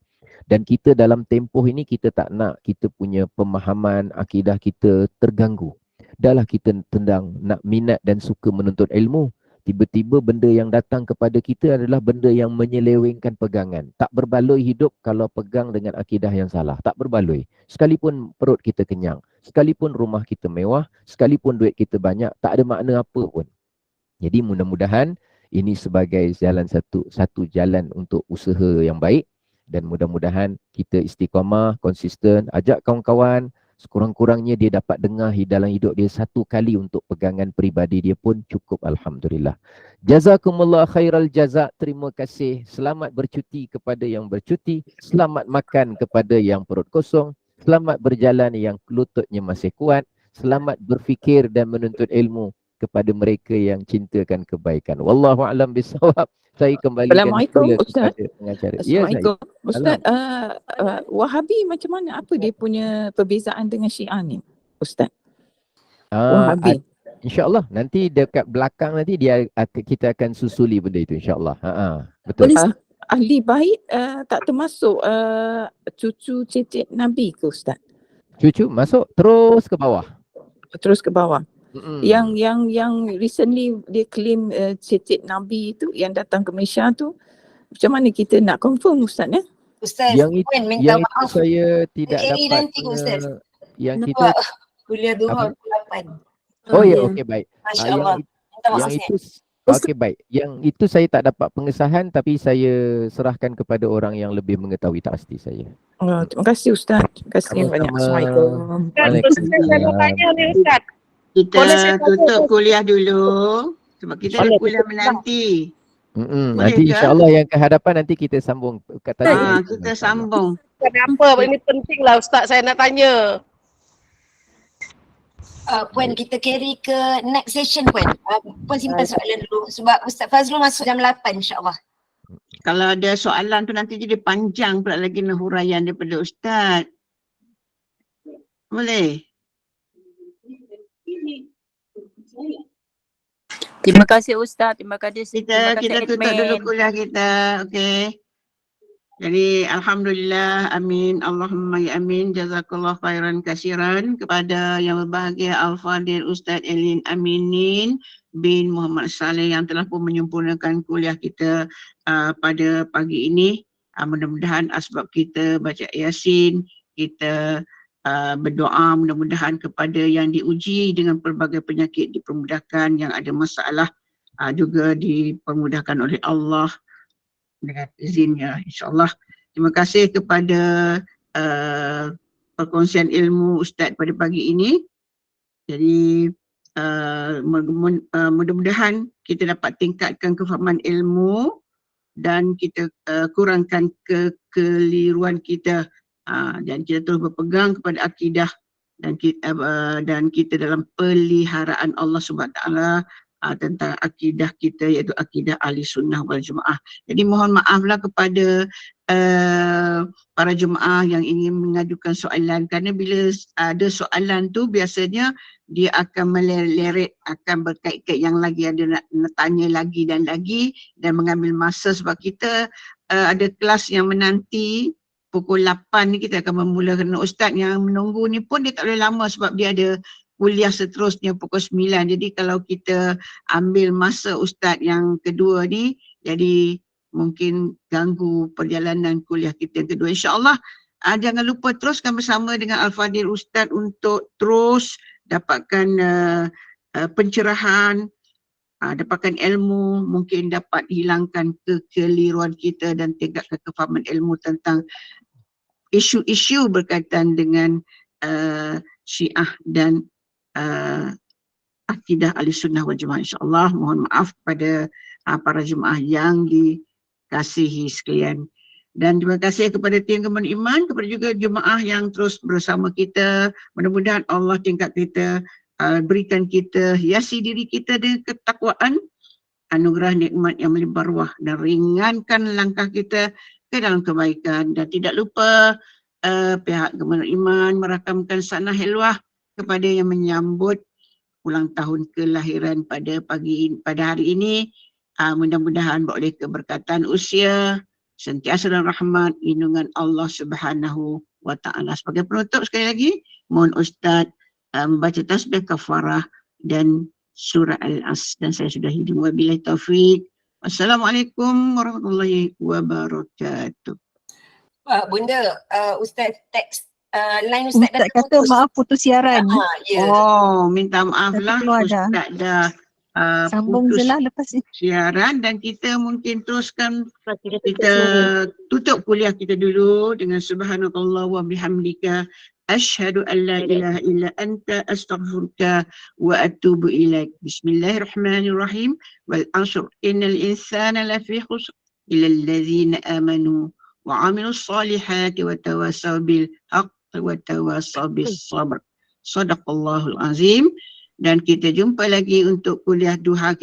Dan kita dalam tempoh ini kita tak nak kita punya pemahaman akidah kita terganggu. Dahlah kita tendang nak minat dan suka menuntut ilmu, tiba-tiba benda yang datang kepada kita adalah benda yang menyelewengkan pegangan. Tak berbaloi hidup kalau pegang dengan akidah yang salah. Tak berbaloi. Sekalipun perut kita kenyang, sekalipun rumah kita mewah, sekalipun duit kita banyak, tak ada makna apa pun. Jadi mudah-mudahan ini sebagai satu jalan untuk usaha yang baik. Dan mudah-mudahan kita istiqamah, konsisten, ajak kawan-kawan, sekurang-kurangnya dia dapat dengar dalam hidup dia satu kali untuk pegangan peribadi dia pun cukup, alhamdulillah. Jazakumullah khairal jaza. Terima kasih. Selamat bercuti kepada yang bercuti. Selamat makan kepada yang perut kosong. Selamat berjalan yang lututnya masih kuat. Selamat berfikir dan menuntut ilmu kepada mereka yang cintakan kebaikan. Wallahu a'lam bissawab. Saya kembalikan Assalamualaikum Ustaz. pengacara. Assalamualaikum. Ya, Ustaz, Wahabi macam mana? Apa dia punya perbezaan dengan Syiah ni, Ustaz? Wahabi. InsyaAllah nanti dekat belakang nanti kita akan susuli benda itu insyaAllah. Betul. Ahli bait tak termasuk cucu cicit Nabi ke Ustaz? Cucu masuk terus ke bawah. Terus ke bawah. Yang recently dia claim cicit Nabi itu yang datang ke Malaysia tu, macam mana kita nak confirm Ustaz ya? Ustaz, Yang itu, minta maaf. saya tidak Eri dapat nanti Ustaz. yang Nampak kita kuliah Duha apa? 8. Oh ya, okey baik. Masya Allah. Minta maaf Yang Ustaz. itu okey baik. Yang itu saya tak dapat pengesahan, tapi saya serahkan kepada orang yang lebih mengetahui, tak pasti saya. Terima kasih Ustaz. Terima kasih banyak. Assalamualaikum. Waalaikumsalam. Kita tutup kuliah dulu sebab kita ada kuliah menanti. Nanti ke? insyaAllah yang ke hadapan nanti kita sambung kat tadi. Kita sambung. Kenapa? Ini penting lah Ustaz, saya nak tanya. Puan, kita carry ke next session Puan. Puan simpan soalan dulu sebab Ustaz Fazrul masuk jam 8 insyaAllah. Kalau ada soalan tu nanti jadi panjang pula lagi huraian daripada Ustaz. Boleh? Terima kasih Ustaz, terima kasih. Kita tutup dulu kuliah kita. Okey. Jadi alhamdulillah, amin, Allahumma ya amin, jazakallah khairan kasiran kepada yang berbahagia Al-Fadhil Ustaz Elin Aminin bin Muhammad Saleh yang telah pun menyempurnakan kuliah kita pada pagi ini. Mudah-mudahan asbab kita baca Yasin, kita berdoa mudah-mudahan kepada yang diuji dengan pelbagai penyakit dipermudahkan, yang ada masalah juga dipermudahkan oleh Allah dengan izinnya, insyaAllah. Terima kasih kepada perkongsian ilmu Ustaz pada pagi ini. Jadi mudah-mudahan kita dapat tingkatkan kefahaman ilmu dan kita kurangkan kekeliruan kita, dan kita terus berpegang kepada akidah dan kita dalam peliharaan Allah SWT tentang akidah kita, iaitu akidah ahli sunnah wal jemaah. Jadi mohon maaflah kepada para jemaah yang ingin mengajukan soalan, kerana bila ada soalan tu biasanya dia akan meleret, akan berkait-kait yang lagi, ada nak tanya lagi dan mengambil masa sebab kita ada kelas yang menanti pukul 8 ni kita akan memulakan. Ustaz yang menunggu ni pun dia tak boleh lama sebab dia ada kuliah seterusnya pukul 9. Jadi kalau kita ambil masa Ustaz yang kedua ni, jadi mungkin ganggu perjalanan kuliah kita yang kedua. InsyaAllah jangan lupa teruskan bersama dengan Al-Fadhil Ustaz untuk terus dapatkan pencerahan, dapatkan ilmu, mungkin dapat hilangkan kekeliruan kita dan tingkatkan kefahaman ilmu tentang isu-isu berkaitan dengan Syiah dan akidah Ahlussunnah wal Jamaah. InsyaAllah mohon maaf kepada para jemaah yang dikasihi sekalian. Dan terima kasih kepada tim Gabungan Iman, kepada juga jemaah yang terus bersama kita. Mudah-mudahan Allah tingkat kita, berikan kita, hiasi diri kita dengan ketakwaan, anugerah nikmat yang melimpah ruah dan ringankan langkah kita ke dalam kebaikan. Dan tidak lupa pihak Gabungan Iman merakamkan sanah hilwah kepada yang menyambut ulang tahun kelahiran pada hari ini. Mudah-mudahan boleh keberkatan usia, sentiasa dalam rahmat lindungan Allah Subhanahu wa Ta'ala. Sebagai penutup sekali lagi, mohon Ustaz membaca tasbih kafarah dan surah Al-As, dan saya sudah hidup. Wabillahi taufiq. Assalamualaikum warahmatullahi wabarakatuh. Bunda, Ustaz teks line Ustaz Ustaz kata maaf putus siaran. Oh, minta maaf lah Ustaz dah Sambung je putus lah lepas ni. siaran, dan kita mungkin teruskan, kita tutup kuliah kita dulu dengan subhanakallah wa bihamdika asyhadu an la ilaha illa anta astaghfiruka wa atubu ilaik. Bismillahirrahmanirrahim. Wal 'ashr innal insana lafi khusr illa allazina amanu wa 'amilus solihati wa tawasaw bil haqq wa tawasaw bis sabr. Shadaqallahul azim. Dan kita jumpa lagi untuk kuliah duha.